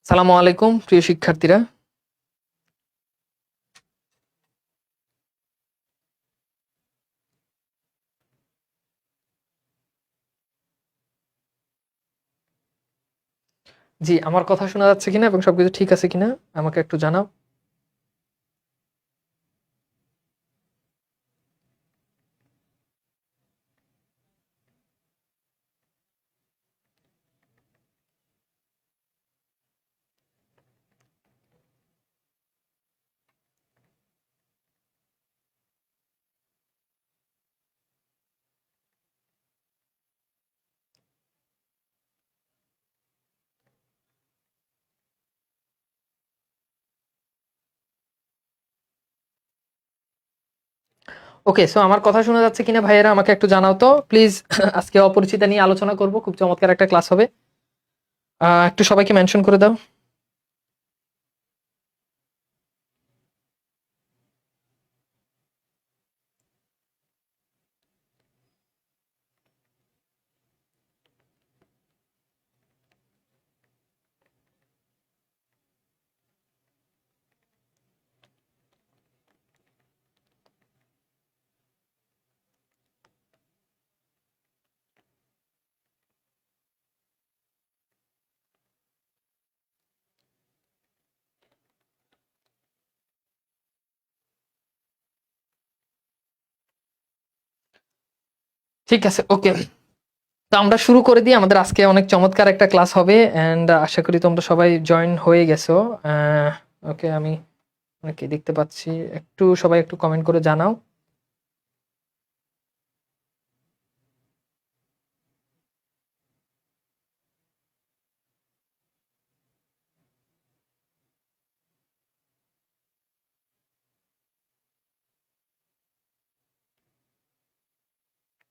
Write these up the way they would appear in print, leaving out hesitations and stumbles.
সালামু আলাইকুম প্রিয় শিক্ষার্থীরা। জি, আমার কথা শোনা যাচ্ছে কিনা এবং সবকিছু ঠিক আছে কিনা আমাকে একটু জানাও। ওকে, সো আমার কথা শোনা যাচ্ছে কিনা ভাইয়েরা আমাকে একটু জানাও তো প্লিজ। আজকে অপরিচিতা নিয়ে আলোচনা করব, খুব চমৎকার একটা ক্লাস হবে। একটু সবাইকে মেনশন করে দাও। ঠিক আছে, ওকে। তো আমরা শুরু করে দিই। আমাদের আজকে অনেক চমৎকার একটা ক্লাস হবে এন্ড আশা করি তোমরা সবাই জয়েন হয়ে গেছো। ওকে, আমি অনেকে দেখতে পাচ্ছি। একটু সবাই একটু কমেন্ট করে জানাও।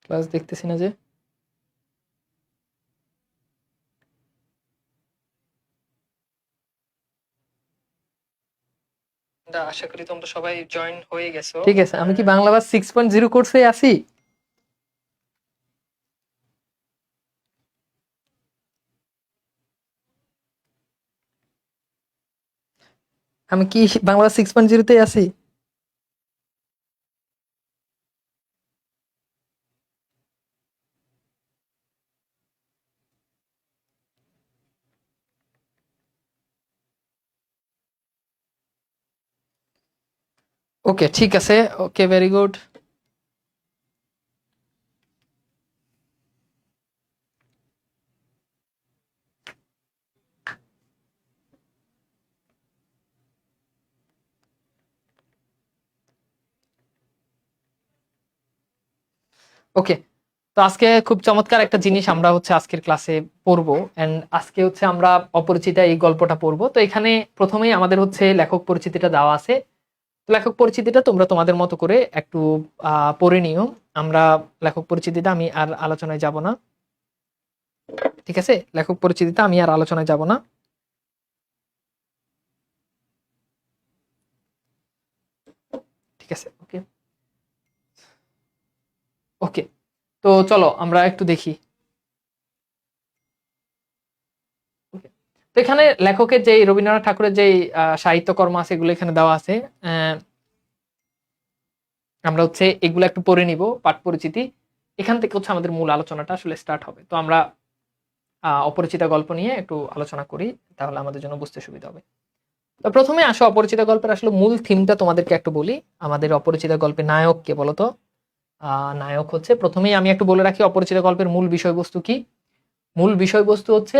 ক্লাস দেখতেছি না যে। আশা করি তোমরা সবাই জয়েন হয়ে গেছো। ঠিক আছে, আমি কি বাংলা ভার্স 6.0 কোর্সে আছি? আমি কি বাংলা 6.0 তে আছি? ওকে, ঠিক আছে। ওকে, ভেরি গুড। ওকে, তো আজকে খুব চমৎকার একটা জিনিস আমরা হচ্ছে আজকের ক্লাসে পড়বো। এন্ড আজকে হচ্ছে আমরা অপরিচিতা এই গল্পটা পড়বো। তো এখানে প্রথমেই আমাদের হচ্ছে লেখক পরিচিতিটা দেওয়া আছে। তো লেখক পরিচিতিটা তোমরা তোমাদের মতো করে একটু পড়ে নিও। আমরা লেখক পরিচিতিটা আমি আর আলোচনায় যাব না। ঠিক আছে, লেখক পরিচিতিটা আমি আর আলোচনায় যাব না। ঠিক আছে, ওকে। ওকে, তো চলো আমরা একটু দেখি। তো এখানে লেখকের যে রবীন্দ্রনাথ ঠাকুরের যে সাহিত্যকর্ম আছে এগুলো এখানে দেওয়া আছে। আমরা হচ্ছে এগুলো একটু পড়ে নিব, পাঠ পরিচিতি। এখান থেকে হচ্ছে আমাদের মূল আলোচনাটা আসলে স্টার্ট হবে। তো আমরা অপরিচিত গল্প নিয়ে একটু আলোচনা করি, তাহলে আমাদের জন্য বুঝতে সুবিধা হবে। তো প্রথমে আসো অপরিচিত গল্পের আসলে মূল থিমটা তোমাদেরকে একটু বলি। আমাদের অপরিচিত গল্পের নায়ক কে বলতো? নায়ক হচ্ছে, প্রথমেই আমি একটু বলে রাখি অপরিচিত গল্পের মূল বিষয়বস্তু কি। মূল বিষয়বস্তু হচ্ছে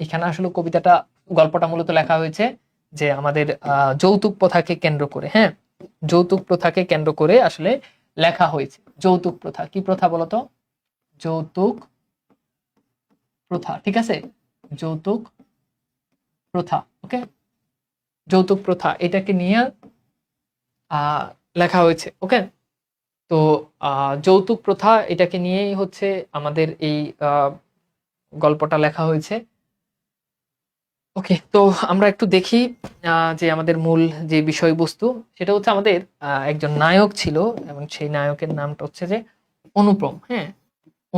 এখানে আসলে কবিতাটা, গল্পটা মূলত লেখা হয়েছে যে আমাদের যৌতুক প্রথাকে কেন্দ্র করে। হ্যাঁ, যৌতুক প্রথাকে কেন্দ্র করে আসলে লেখা হয়েছে। যৌতুক প্রথা কি প্রথা বলতো? যৌতুক প্রথা, ঠিক আছে, যৌতুক প্রথা। ওকে, যৌতুক প্রথা এটাকে নিয়ে লেখা হয়েছে। ওকে, তো যৌতুক প্রথা এটাকে নিয়েই হচ্ছে আমাদের এই গল্পটা লেখা হয়েছে। ওকে, তো আমরা একটু দেখি যে আমাদের মূল যে বিষয়বস্তু সেটা হচ্ছে আমাদের একজন নায়ক ছিল এবং সেই নায়কের নামটা হচ্ছে যে অনুপম। হ্যাঁ,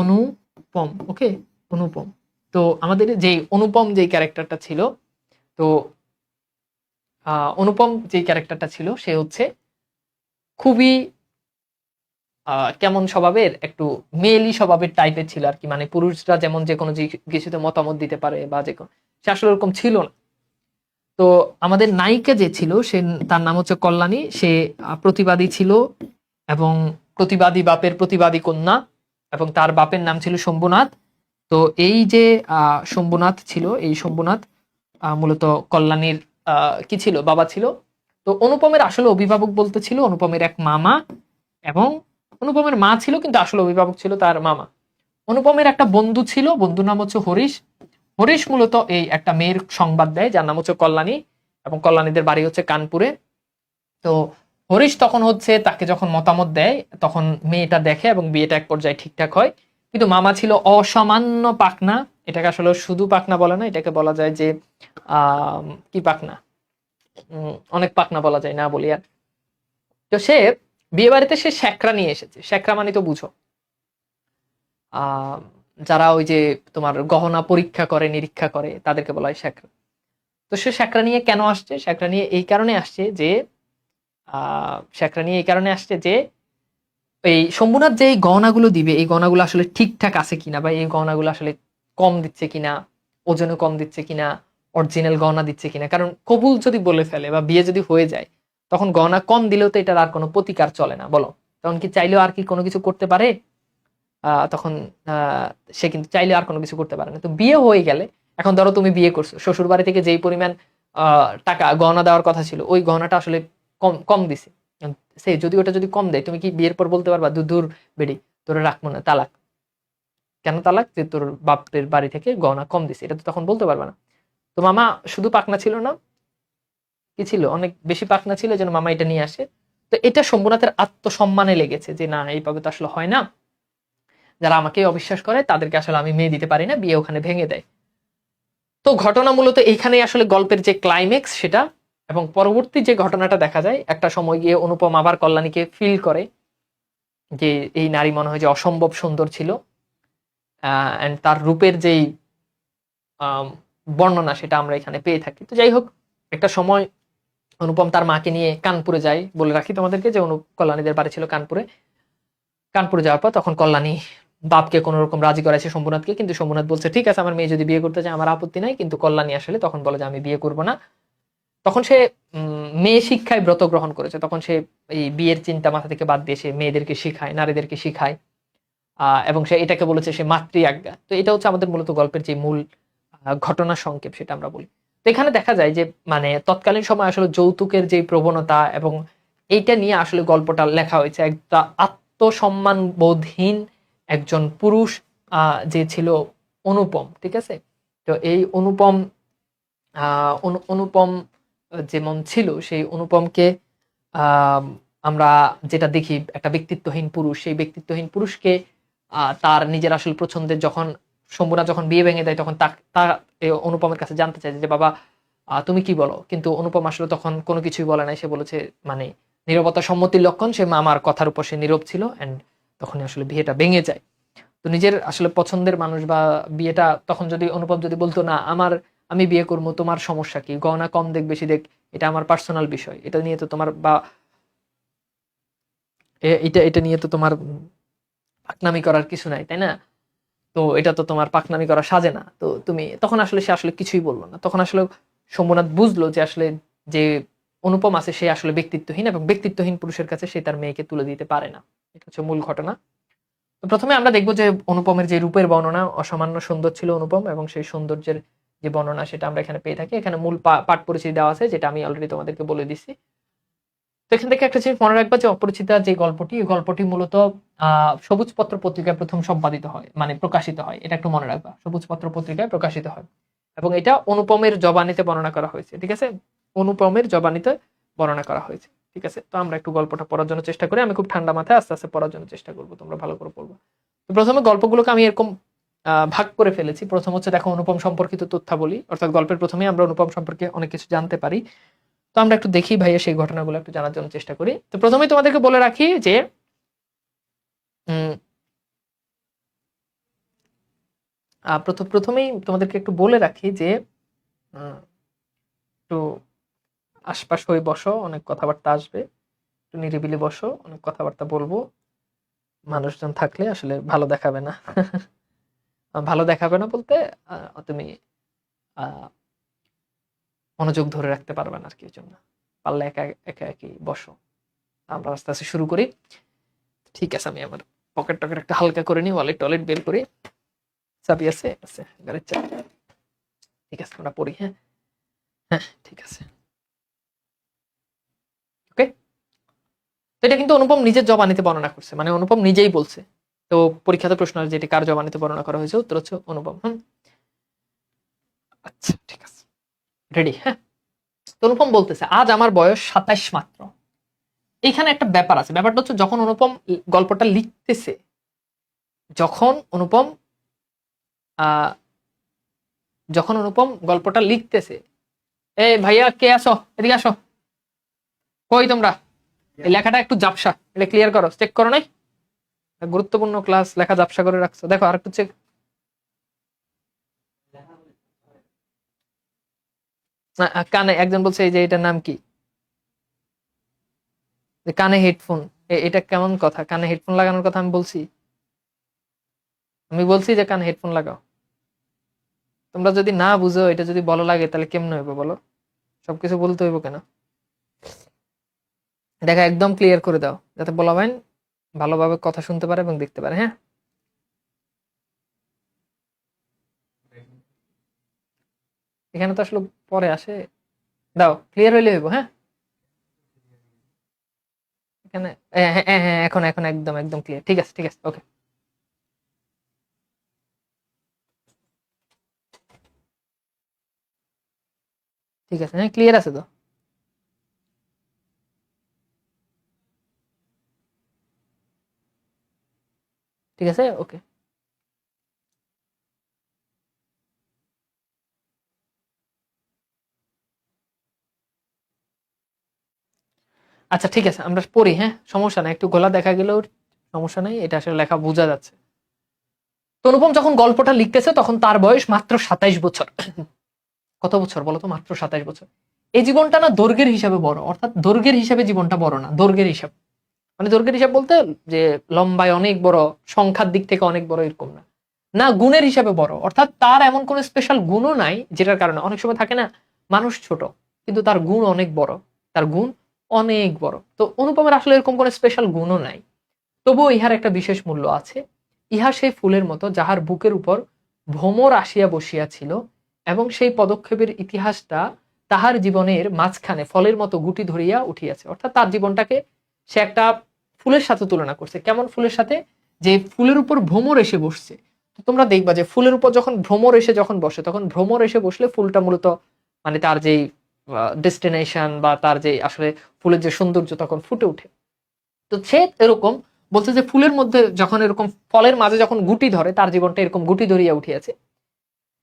অনুপম। ওকে, অনুপম। তো আমাদের যে অনুপম যে ক্যারেক্টারটা ছিল, তো অনুপম যে ক্যারেক্টারটা ছিল সে হচ্ছে খুবই কেমন স্বভাবের, একটু মেয়েলি স্বভাবের টাইপের ছিল আর কি। মানে পুরুষরা যেমন যে কোনো কিছুতে মতামত দিতে পারে বা যে কোনো, সে আসলে ওরকম ছিল না। তো আমাদের নায়িকা যে ছিল সে, তার নাম হচ্ছে কল্যাণী। সে প্রতিবাদী ছিল এবং প্রতিবাদী বাপের প্রতিবাদী কন্যা, এবং তার বাপের নাম ছিল শম্ভুনাথ। তো এই যে শম্ভুনাথ ছিল, এই শম্ভুনাথ মূলত কল্যাণীর কি ছিল, বাবা ছিল। তো অনুপমের আসলে অভিভাবক বলতে ছিল অনুপমের এক মামা, এবং অনুপমের মা ছিল কিন্তু আসলে অভিভাবক ছিল তার মামা। অনুপমের একটা বন্ধু ছিল, বন্ধুর নাম হচ্ছে হরিশ। হরিশ মূলত এই একটা মেয়ের সংবাদ দেয় যার নাম হচ্ছে কল্যাণী, এবং কল্যাণীদের বাড়ি হচ্ছে কানপুরে। তো হরিশ তখন হচ্ছে তাকে যখন মতামত দেয় তখন মেয়েটা দেখে এবং বিয়েটা এক পর্যায়ে ঠিকঠাক হয়। কিন্তু মামা ছিল অসামান্য পাকনা। এটাকে আসলে শুধু পাকনা বলে না, এটাকে বলা যায় যে কি পাকনা, অনেক পাকনা বলা যায়, না বলি আর। তো সে বিয়ে বাড়িতে সে শ্যাকরা নিয়ে এসেছে। শ্যাকরা মানে তো বুঝো, আহ যারা ওই যে তোমার গহনা পরীক্ষা করে নিরীক্ষা করে তাদেরকে বলা হয় শ্যাকরা। তো সে শ্যাকরা নিয়ে কেন আসছে, শ্যাকরা নিয়ে এই কারণে আসছে যে শ্যাকরা নিয়ে এই কারণে আসছে যে এই শম্ভুনাথ যে এই গহনাগুলো দিবে, এই গহনাগুলো আসলে ঠিকঠাক আছে কিনা, বা এই গহনাগুলো আসলে কম দিচ্ছে কিনা, ওজনে কম দিচ্ছে কিনা, অরিজিনাল গহনা দিচ্ছে কিনা। কারণ কবুল যদি বলে ফেলে বা বিয়ে যদি হয়ে যায়, তখন গহনা কম দিলেও তো এটার আর কোনো প্রতিকার চলে না, বলো। তখন কি চাইলেও আর কি কোনো কিছু করতে পারে? তখন আহ সে কিন্তু চাইলে আর কোনো কিছু করতে পারে না। তো বিয়ে হয়ে গেলে, এখন ধরো তুমি বিয়ে করছো, শ্বশুর বাড়ি থেকে যেই পরিমাণ টাকা গহনা দেওয়ার কথা ছিল, ওই গহনাটা আসলে কম কম দিছে। সে যদি ওটা যদি কম দেয়, তুমি কি বিয়ের পর বলতে পারবা দূর দূর বেডি তোরা রাখবো না, তালাক? কেন তালাক? যে তোর বাপের বাড়ি থেকে গহনা কম দিছে, এটা তো তখন বলতে পারবা না। তো মামা শুধু পাকনা ছিল না, কি ছিল, অনেক বেশি পাকনা ছিল, যেন মামা এটা নিয়ে আসে। তো এটা শম্ভুনাথের আত্মসম্মানে লেগেছে যে না, এইভাবে তো আসলে হয় না, যারা আমাকে অবিশ্বাস করে তাদেরকে আসলে আমি মেয়ে দিতে পারি না, বিয়ে ওখানে ভেঙে দেয়। তো ঘটনা মূলত এইখানেই আসলে গল্পের যে ক্লাইম্যাক্স সেটা। এবং পরবর্তী যে ঘটনাটা দেখা যায়, একটা সময় গিয়ে অনুপম আবার কল্যাণীকে ফিল করে যে এই নারী মনে হয় যে অসম্ভব সুন্দর ছিল, এন্ড তার রূপের যেই বর্ণনা সেটা আমরা এখানে পেয়ে থাকি। তো যাই হোক, একটা সময় অনুপম তার মাকে নিয়ে কানপুরে যায়। বলে রাখি তোমাদেরকে যে কল্যাণীদের বাড়ি ছিল কানপুরে। কানপুরে যাওয়ার পর তখন কল্যাণী বাপকে কোন রকম রাজি করাইছে শম্ভুনাথকে, কিন্তু শম্ভুনাথ বলছে ঠিক আছে, আমার মেয়ে যদি বিয়ে করতে চায় আমার আপত্তি নাই। কিন্তু কল্যাণী আসলে তখন বলে যে আমি বিয়ে করব না। তখন সে মেয়ে শিক্ষায় ব্রত গ্রহণ করেছে। তখন সে এই বিয়ের চিন্তা মাথা থেকে বাদ দিয়ে সে মেয়েদেরকে শিখায়, নারীদেরকে শিখায়। এবং সে এটাকে বলেছে সে মাতৃ আজ্ঞা। তো এটা হচ্ছে আমাদের মূলত গল্পের যে মূল ঘটনা সংক্ষেপ, সেটা আমরা বলি। তো এখানে দেখা যায় যে মানে তৎকালীন সময় আসলে যৌতুকের যে প্রবণতা, এবং এইটা নিয়ে আসলে গল্পটা লেখা হয়েছে। একটা আত্মসম্মান বোধহীন একজন পুরুষ যে ছিল অনুপম, ঠিক আছে। তো এই অনুপম অনুপম যেমন ছিল, সেই অনুপমকে আহ আমরা যেটা দেখি, একটা ব্যক্তিত্বহীন পুরুষ, সেই ব্যক্তিত্বহীন পুরুষকে তার নিজের আসলে পছন্দের, যখন শম্ভুনাথ যখন বিয়ে ভেঙে দেয় তখন তার অনুপমের কাছে জানতে চায় যে বাবা তুমি কি বলো। কিন্তু অনুপম আসলে তখন কোনো কিছুই বলে নাই। সে বলেছে মানে নীরবতা সম্মতির লক্ষণ, সে মামার কথার উপর সে নীরব ছিল, এন্ড তখনই আসলে বিয়েটা ভেঙে যায়। তো নিজের আসলে পছন্দের মানুষ বা বিয়েটা, তখন যদি অনুপম যদি বলতো না আমি বিয়ে করবো, তোমার সমস্যা কি, গহনা কম দেখ বেশি দেখ, এটা আমার পার্সোনাল বিষয়, এটা নিয়ে তো তোমার বা এটা এটা নিয়ে তো তোমার পাকনামি করার কিছু নাই, তাই না? তো এটা তো তোমার পাকনামি করা সাজে না। তো তুমি তখন আসলে, সে আসলে কিছুই বললো না। তখন আসলে শম্ভুনাথ বুঝলো যে আসলে যে অনুপম আছে সে আসলে ব্যক্তিত্বহীন, এবং ব্যক্তিত্বহীন পুরুষের কাছে সে তার মেয়েকে তুলে দিতে পারে না। এটা হচ্ছে মূল ঘটনা। তো প্রথমে আমরা দেখবো যে অনুপমের যে রূপের বর্ণনা, অসামান্য সুন্দর ছিল অনুপম, এবং সেই সৌন্দর্যের যে বর্ণনা সেটা আমরা এখানে পেয়ে থাকি। এখানে মূল পাঠ পরিচিতি দেওয়া আছে, যেটা আমি অলরেডি তোমাদেরকে বলে দিছি। তো এখান থেকে একটা জিনিস মনে রাখবা যে অপরিচিতা যে গল্পটি, এই গল্পটি মূলত সবুজ পত্র পত্রিকায় প্রথম সম্পাদিত হয়, মানে প্রকাশিত হয়। এটা একটু মনে রাখবা, সবুজ পত্র পত্রিকায় প্রকাশিত হয়, এবং এটা অনুপমের জবানিতে বর্ণনা করা হয়েছে, ঠিক আছে। অনুপমের জবানিতে বর্ণনা করা হয়েছে, ঠিক আছে। তো আমরা একটু গল্পটা পড়ার জন্য চেষ্টা করি। আমি খুব ঠান্ডা মাথায় আস্তে আস্তে পড়ার জন্য চেষ্টা করবো, তোমরা ভালো করে পড়বো। তো প্রথমে গল্পগুলোকে আমি এরকম ভাগ করে ফেলেছি। প্রথম হচ্ছে দেখো অনুপম সম্পর্কিত তথ্যাবলী, অর্থাৎ গল্পের প্রথমেই আমরা অনুপম সম্পর্কে অনেক কিছু জানতে পারি। তো আমরা একটু দেখি ভাইয়া সেই ঘটনাগুলো একটু জানার জন্য চেষ্টা করি। তো প্রথমেই তোমাদেরকে বলে রাখি যে প্রথমেই তোমাদেরকে একটু বলে রাখি যে একটু আশপাশ হয়ে বসো, অনেক কথাবার্তা আসবে, একটু নিরিবিলি বসো, অনেক কথাবার্তা বলবো। মানুষজন থাকলে আসলে ভালো দেখাবে না। ভালো দেখাবে না বলতে তুমি মনোযোগ ধরে রাখতে পারবে না আর কি। জন্য পারলে একা একা একই বসো। আমরা আস্তে আস্তে শুরু করি। ঠিক আছে, আমি আমার পকেট টকেট একটা হালকা করে নিই, ওয়ালেট টয়লেট বের করি। চাবি আছে? আছে, গাড়ির চাবি। ঠিক আছে, আমরা পড়ি। হ্যাঁ হ্যাঁ, ঠিক আছে, ওকে। তো এটা কিন্তু অনুপম নিজের জবানিতে বর্ণনা করছে, মানে অনুপম নিজেই বলছে। তো পরীক্ষাতে প্রশ্ন যেটি কার জবানিতে বর্ণনা করা হয়েছে, উত্তর হচ্ছে অনুপম। আচ্ছা ঠিক আছে, রেডি? হ্যাঁ। তো অনুপম বলতেছে, আজ আমার বয়স 27 মাত্র। এইখানে একটা ব্যাপার আছে। ব্যাপারটা হচ্ছে যখন অনুপম গল্পটা লিখতেছে, যখন অনুপম গল্পটা লিখতেছে, এ ভাইয়া কে আসো, এদিকে আসো, কই তোমরা? এই লেখাটা একটু জাপসা, এটা ক্লিয়ার করো, চেক করো নাই? গুরুত্বপূর্ণ ক্লাস, লেখা জাপসা করে রাখছো, দেখো আর একটু চেক। কানে একজন বলছে এই যে এটার নাম কি, যে কানে হেডফোন। এটা কেমন কথা? কানে হেডফোন লাগানোর কথা আমি বলছি? আমি বলছি যে কানে হেডফোন লাগাও। তোমরা যদি না বুঝো, এটা যদি বলো লাগে, তাহলে কেমনে হইব বলো? সবকিছু বলতে হইব কেন? দেখা একদম ক্লিয়ার করে দাও, যাতে বলা ভাই ভালোভাবে কথা শুনতে পারে এবং দেখতে পারে। হ্যাঁ, এখানে তো আসলে পরে আসে। দাও, ক্লিয়ার হইলে হইব। হ্যাঁ, এখানে হ্যাঁ হ্যাঁ হ্যাঁ, এখন এখন একদম একদম ক্লিয়ার। ঠিক আছে ঠিক আছে, ওকে। ঠিক আছে, হ্যাঁ ক্লিয়ার আছে তো? ঠিক আছে, ওকে। আচ্ছা ঠিক আছে, আমরা পড়ি। হ্যাঁ, সমস্যা নাই, একটু গলা দেখা গেলেও সমস্যা নাই, এটা আসলে লেখা বোঝা যাচ্ছে। তো অনুপম যখন গল্পটা লিখতেছে তখন তার বয়স মাত্র 27 বছর। কত বছর বলো তো? মাত্র 27 বছর। এই জীবনটা না দৈর্ঘ্যের হিসাবে বড়, অর্থাৎ দৈর্ঘ্যের হিসাবে জীবনটা বড় না, দৈর্ঘ্যের হিসাব, মানে দৈর্ঘ্যের হিসাব বলতে যে লম্বায় অনেক বড়, সংখ্যার দিক থেকে অনেক বড়, এরকম না। না, গুণের হিসাবে বড়, অর্থাৎ তার এমন কোন স্পেশাল গুণও নাই যেটার কারণে অনেক সময় থাকে না মানুষ ছোট কিন্তু তার গুণ অনেক বড়, তার গুণ অনেক বড়। তো অনুপমের আসলে এরকম কোন স্পেশাল গুণও নাই, তবুও ইহার একটা বিশেষ মূল্য আছে। ইহা সেই ফুলের মতো যাহার বুকের উপর ভ্রমর আসিয়া বসিয়াছিল, এবং সেই পদক্ষেপের ইতিহাসটা তাহার জীবনের মাঝখানে ফলের মতো গুটি ধরিয়া উঠিয়াছে। অর্থাৎ তার জীবনটাকে সে একটা ফুলের সাথে তুলনা করছে। কেমন ফুলের সাথে? যে ফুলের উপর ভ্রমর এসে বসছে। তো তোমরা দেখবা যে ফুলের উপর যখন ভ্রমর এসে যখন বসে, তখন ভ্রমর এসে বসলে ফুলটা মূলত মানে তার যেই ডেস্টিনেশন বা তার যে আসলে ফুলের যে সৌন্দর্য তখন ফুটে ওঠে। তো সে এরকম বলছে যে ফুলের মধ্যে যখন এরকম ফলের মাঝে যখন গুটি ধরে, তার জীবনটা এরকম গুটি ধরিয়া উঠিয়াছে।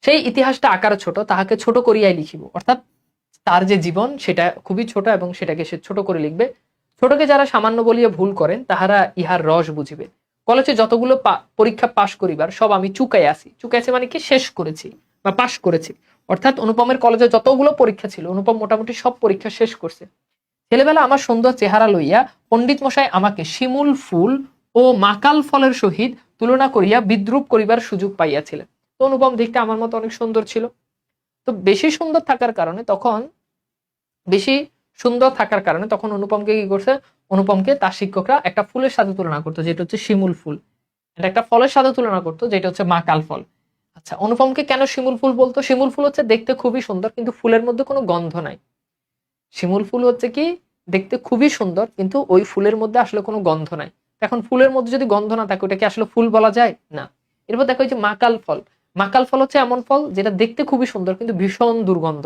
সেই ইতিহাসটা আকারে ছোট, তাহাকে ছোট করিয়াই লিখিব। অর্থাৎ তার যে জীবন সেটা খুবই ছোট এবং সেটাকে সে ছোট করে লিখবে। ছোটকে যারা সামান্য বলিয়া ভুল করেন তাহারা ইহার রস বুঝিবে। কলেজে যতগুলো পরীক্ষা পাশ করিবার সব আমি চুকাই আসি। চুকাই আছে মানে কি? শেষ করেছি বা পাশ করেছি। অর্থাৎ অনুপমের কলেজে যতগুলো পরীক্ষা ছিল, অনুপম মোটামুটি সব পরীক্ষা শেষ করছে। ছেলেবেলা আমার সুন্দর চেহারা লইয়া পণ্ডিত মশাই আমাকে শিমুল ফুল ও মাকাল ফলের সহিত তুলনা করিয়া বিদ্রুপ করিবার সুযোগ পাইয়াছিলেন। তো অনুপম দেখতে আমার মতো অনেক সুন্দর ছিল। তো বেশি সুন্দর থাকার কারণে তখন বেশি সুন্দর থাকার কারণে তখন অনুপমকে কি করছে? অনুপমকে তার শিক্ষকরা একটা ফুলের সাথে তুলনা করতো, যেটা হচ্ছে শিমুল ফুল। এটা একটা ফলের সাথে তুলনা করতো, যেটা হচ্ছে মাকাল ফল। আচ্ছা, অনুপমকে কেন শিমুল ফুল বলতো? শিমুল ফুল হচ্ছে দেখতে খুবই সুন্দর কিন্তু ফুলের মধ্যে কোনো গন্ধ নাই। শিমুল ফুল হচ্ছে কি দেখতে খুবই সুন্দর কিন্তু ওই ফুলের মধ্যে আসলে কোনো গন্ধ নাই। এখন ফুলের মধ্যে যদি গন্ধ না থাকে, ওটা কি আসলে ফুল বলা যায়? না। এরপর দেখো যে মাকাল ফল। মাকাল ফল হচ্ছে এমন ফল যেটা দেখতে খুবই সুন্দর কিন্তু ভীষণ দুর্গন্ধ।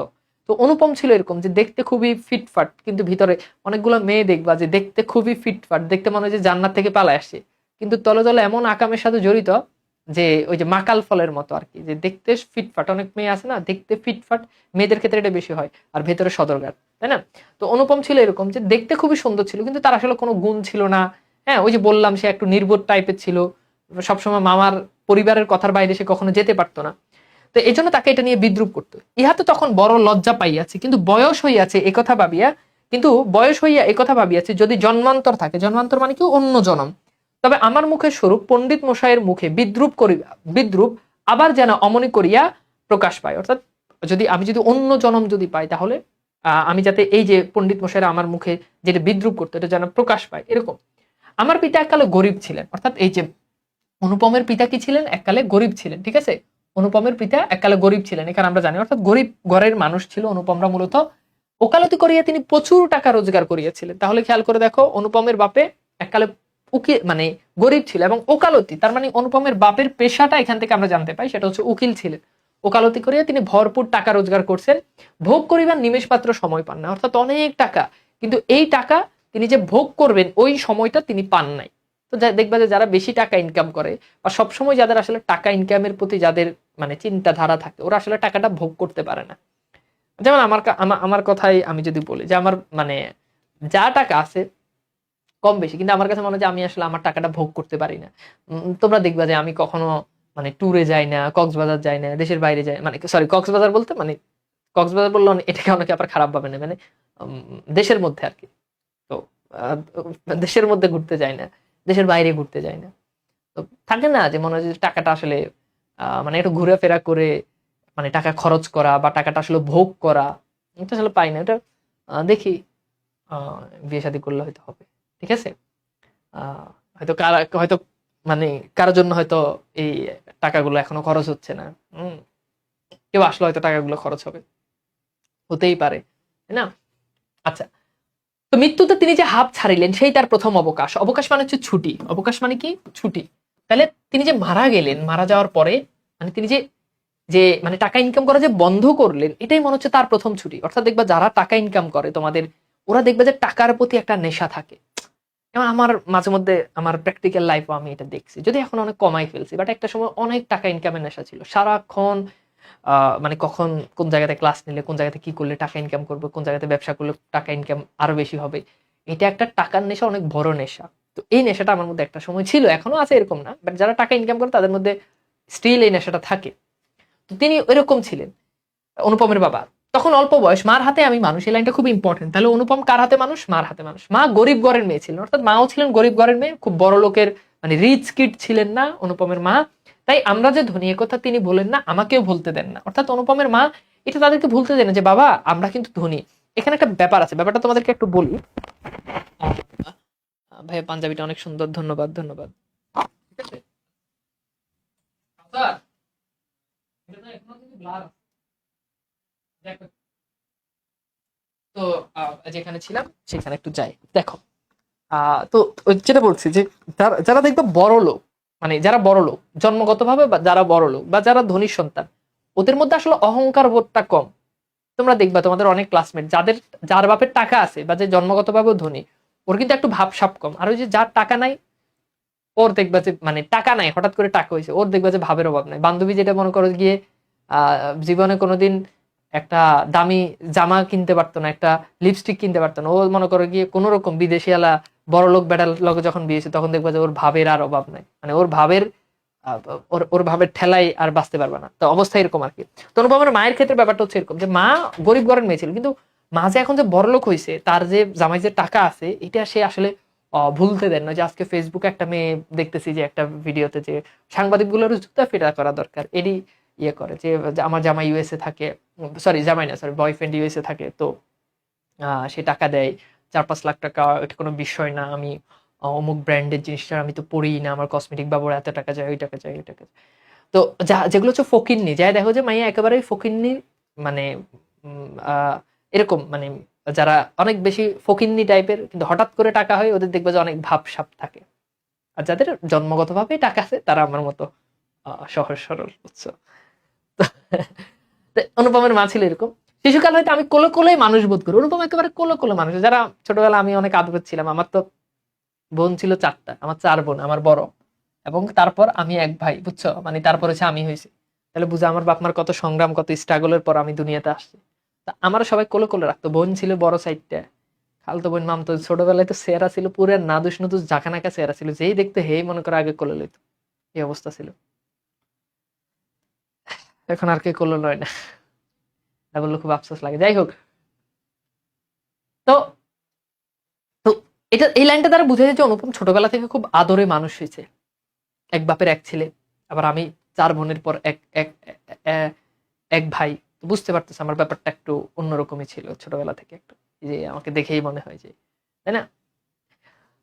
তো অনুপম ছিল এরকম, যে দেখতে খুবই ফিটফাট কিন্তু ভিতরে অনেকগুলো মেয়ে দেখবা যে দেখতে খুবই ফিটফাট, দেখতে মনে হয় যে জান্নাত থেকে পালায় আসছে, কিন্তু তলে তলে এমন আকামের সাথে জড়িত যে ওই যে মাকাল ফলের মতো আর কি, যে দেখতে ফিটফাট। অনেক মেয়ে আছে না দেখতে ফিটফাট, মেয়েদের ক্ষেত্রে এটা বেশি হয়, আর ভেতরে সদরঘাট, তাই না? তো অনুপম ছিল এরকম, যে দেখতে খুবই সুন্দর ছিল কিন্তু তার আসলে কোনো গুণ ছিল না। হ্যাঁ, ওই যে বললাম সে একটু নির্বোধ টাইপের ছিল, সবসময় মামার পরিবারের কথার বাইরে সে কখনো যেতে পারতো না। তো এই জন্য তাকে এটা নিয়ে বিদ্রুপ করতো। ইহাতে তখন বড় লজ্জা পাইয়াছে, কিন্তু বয়স হইয়াছে একথা ভাবিয়া, কিন্তু বয়স হইয়া একথা ভাবিয়াছে যদি জন্মান্তর থাকে, জন্মান্তর মানে কি অন্য জনম, তবে আমার মুখের স্বরূপ পণ্ডিত মশাইয়ের মুখে বিদ্রুপ করিয়া, বিদ্রুপ আবার যেন অমনি করিয়া প্রকাশ পায়। অর্থাৎ আমি যদি অন্য জনম যদি পাই, তাহলে আমি যাতে এই যে পণ্ডিত মশাইরা আমার মুখে যেটা বিদ্রুপ করতো এটা যেন প্রকাশ পায়, এরকম। আমার পিতা এককালে গরিব ছিলেন, অর্থাৎ এই যে অনুপমের পিতা কি ছিলেন, এককালে গরিব ছিলেন, ঠিক আছে। অনুপমের পিতা এককালে গরিব ছিলেন, এখানে আমরা জানি, অর্থাৎ গরিব ঘরের মানুষ ছিল অনুপমরা। মূলত ওকালতি করিয়া তিনি প্রচুর টাকা রোজগার করিয়াছিলেন। তাহলে খেয়াল করে দেখো, অনুপমের বাপে এককালে উকিল মানে গরিব ছিল, এবং ওকালতি তার মানে অনুপমের বাপের পেশাটা এখান থেকে আমরা জানতে পাই, সেটা হচ্ছে উকিল ছিলেন। ওকালতি করিয়া তিনি ভরপুর টাকা রোজগার করছেন, ভোগ করিবার নিমেষ মাত্র সময় পান না, অর্থাৎ অনেক টাকা, কিন্তু এই টাকা তিনি যে ভোগ করবেন ওই সময়টা তিনি পান নাই। তো দেখবা যে যারা বেশি টাকা ইনকাম করে, বা সবসময় যাদের আসলে টাকা ইনকামের প্রতি যাদের মানে চিন্তাধারা থাকে, ওরা আসলে টাকাটা ভোগ করতে পারে না। যেমন আমার কথাই আমি যদি বলি যে আমার মানে যা টাকা আছে কম বেশি, কিন্তু আমার কাছে মনে হয় যে আমি আসলে আমার টাকাটা ভোগ করতে পারি না। তোমরা দেখবা যে আমি কখনো মানে ট্যুরে যাই না, কক্সবাজার যাই না, দেশের বাইরে যাই, মানে সরি কক্সবাজার বলতে মানে কক্সবাজার বললে এটাকে অনেকে আবার খারাপ ভাবে না, মানে দেশের মধ্যে আর কি। তো দেশের মধ্যে ঘুরতে যাই না, দেশের বাইরে ঘুরতে যাই না। তো থাকে না যে মনে হয় যে টাকাটা আসলে মানে একটু ঘুরেফেরা করে মানে টাকা খরচ করা বা টাকাটা আসলে ভোগ করা, এটা আসলে পাই না। এটা দেখি বিয়ে শাদী করলে হয়তো হবে, ঠিক আছে। হয়তো হয়তো মানে কারোর জন্য হয়তো এই টাকাগুলো এখনো খরচ হচ্ছে না, কেউ আসলে হয়তো টাকাগুলো খরচ হবে, হতেই পারে, তাই না। আচ্ছা, তো মৃত্যুতে তিনি যে হাঁপ ছাড়িলেন সেই তার প্রথম অবকাশ। অবকাশ মানে হচ্ছে ছুটি, অবকাশ মানে কি ছুটি। তাহলে তিনি যে মারা গেলেন, মারা যাওয়ার পরে মানে তিনি যে যে মানে টাকা ইনকাম করা যে বন্ধ করলেন, এটাই মনে হচ্ছে তার প্রথম ছুটি। অর্থাৎ দেখবা যারা টাকা ইনকাম করে তোমাদের, ওরা দেখবে যে টাকার প্রতি একটা নেশা থাকে। এবং আমার মাঝে মধ্যে আমার প্র্যাকটিক্যাল লাইফও আমি এটা দেখছি, যদি এখন অনেক কমাই ফেলছি, বাট একটা সময় অনেক টাকা ইনকামের নেশা ছিল। সারাক্ষণ মানে কখন কোন জায়গাতে ক্লাস নিলে, কোন জায়গাতে কি করলে টাকা ইনকাম করবো, কোন জায়গাতে ব্যবসা করলে টাকা ইনকাম আরো বেশি হবে, এটা একটা টাকার নেশা, অনেক বড় নেশা। তো এই নেশাটা আমার মধ্যে একটা সময় ছিল, এখনো আছে এরকম না, বাট যারা টাকা ইনকাম করে তাদের মধ্যে স্টিল এই নেশাটা থাকে। তো তিনি ওইরকম ছিলেন অনুপমের বাবা। তখন অল্প বয়স, মার হাতে আমি মানুষ, এই লাইনটা খুব ইম্পর্টেন্ট। তাহলে অনুপম কার হাতে মানুষ? মার হাতে মানুষ। মা গরিব ঘরের মেয়ে ছিলেন, অর্থাৎ মাও ছিলেন গরিব ঘরের মেয়ে, খুব বড় লোকের মানে রিচ কিড ছিলেন না অনুপমের মা। তাই আমরা যে ধনী, কথা তিনি বলেন না, আমাকেও ভুলতে দেন না। অর্থাৎ অনুপমের মা এটা তাদেরকে ভুলতে দেন না যে বাবা আমরা কিন্তু ধনী। এখানে একটা ব্যাপার আছে, ব্যাপারটা তোমাদেরকে একটু বলি। ভাই পাঞ্জাবিটা অনেক সুন্দর, ধন্যবাদ ধন্যবাদ। ঠিক আছে, স্যার এটা তো এখনো কিন্তু ব্লার আছে। তো যেখানে ছিলাম সেখানে একটু যাই, দেখো। তো যেটা বলছি যে যারা দেখবে বড় লোক, মানে যারা বড় লোক জন্মগতভাবে, বা যারা বড় লোক বা যারা ধনী সন্তান, ওদের মধ্যে আসলে অহংকার বোধটা কম। তোমরা দেখবা তোমাদের অনেক ক্লাসমেট যার বাপের টাকা আছে বা যে জন্মগতভাবেও ধনী, ওর কিন্তু একটু ভাবসাব কম। আর ওই যে যার টাকা নাই, ওর দেখবা যে মানে টাকা নাই, হঠাৎ করে টাকা হয়েছে, ওর দেখবা যে ভাবের অভাব নাই। বান্ধবী যেটা মনে করো গিয়ে জীবনে কোনোদিন একটা দামি জামা কিনতে পারতো না, একটা লিপস্টিক কিনতে পারতো না, ও মনে করো গিয়ে কোন রকম বিদেশি আলা বড় লোক বেটার লোক যখন বিয়েছে, তখন দেখবা যে ওর ভাবের আর অভাব নাই, মানে ওর ভাবের ওর ভাবের ঠেলাই আর বাঁচতে পারবে না। তো অবস্থা এরকম আর কি। তো অনুপমের মায়ের ক্ষেত্রে ব্যাপারটা হচ্ছে এরকম যে মা গরিব ঘরের মেয়ে ছিল, কিন্তু মা যে এখন যে বড় লোক হয়েছে, তার যে জামাই যে টাকা আছে, এটা সে আসলে ভুলতে দেন না। যে আজকে ফেসবুকে একটা মেয়ে দেখতেছি যে একটা ভিডিওতে যে সাংবাদিক গুলোর জুতা ফিটা করা দরকার, এরই ইয়ে করে যে আমার জামাই ইউএসএ থাকে, সরি জামাই না, সরি বয়ফ্রেন্ড ইউএসএ থাকে, তো সে টাকা দেয় 4-5 লাখ টাকা, এটা কোনো বিষয় না, আমি অমুক ব্র্যান্ডের জিনিসটা আমি তো পড়িই না, আমার কসমেটিক বাবুর এত টাকা যায়, ওই টাকা যায়, ওই টাকা যায়। তো যেগুলো হচ্ছে ফকিন্নি, যাই দেখো যে মাইয়া একেবারে ফকিন্নি, মানে এরকম মানে যারা অনেক বেশি ফকিন্নি টাইপের, কিন্তু হঠাৎ করে টাকা হয়, ওদের দেখবে যে অনেক ভাবসাব থাকে। আর যাদের জন্মগতভাবেই টাকা আছে, তারা আমার মতো সহজ সরল, বুঝছো। অনুপমের মা ছিল এরকম। শিশুকাল হয়তো আমি কোলে কোলেই মানুষ বোধ করি। অনুপম একেবারে কোলে কোলে মানুষ। যারা ছোটবেলা আমি অনেক আদর ছিলাম, আমার তো বোন ছিল 4টা, আমার 4 বোন, আমার বড়, এবং তারপর আমি এক ভাই, বুঝছো, মানে তারপর হচ্ছে আমি হয়েছি। তাহলে বুঝো আমার বাপ মার কত সংগ্রাম, কত স্ট্রাগলের পর আমি দুনিয়াতে আসছি। তা আমার সবাই কোলে কোলে রাখতো। বোন ছিল বড় সাইডটা, খালতো বোন মামতো, ছোটবেলায় তো চেহারা ছিল পুরো নাদুস নুদুস ঝাঁকানাকা চেহারা ছিল, যেই দেখতে হেই মনে করে আগে কোলে লইতো, এই অবস্থা ছিল। এখন আর কে করলো নয় না, এটা বললে খুব আফসোস লাগে। যাই হোক, তো তো এটা এই লাইনটা দ্বারা বুঝা যায় যে অনুপম ছোটবেলা থেকে খুব আদরে মানুষ হয়েছে, এক বাপের এক ছেলে, আবার আমি 4 বোনের পর এক এক এ- এক ভাই। তো বুঝতে পারতেছে আমার ব্যাপারটা একটু অন্যরকমই ছিল ছোটবেলা থেকে, একটু যে আমাকে দেখেই মনে হয় যে, তাই না?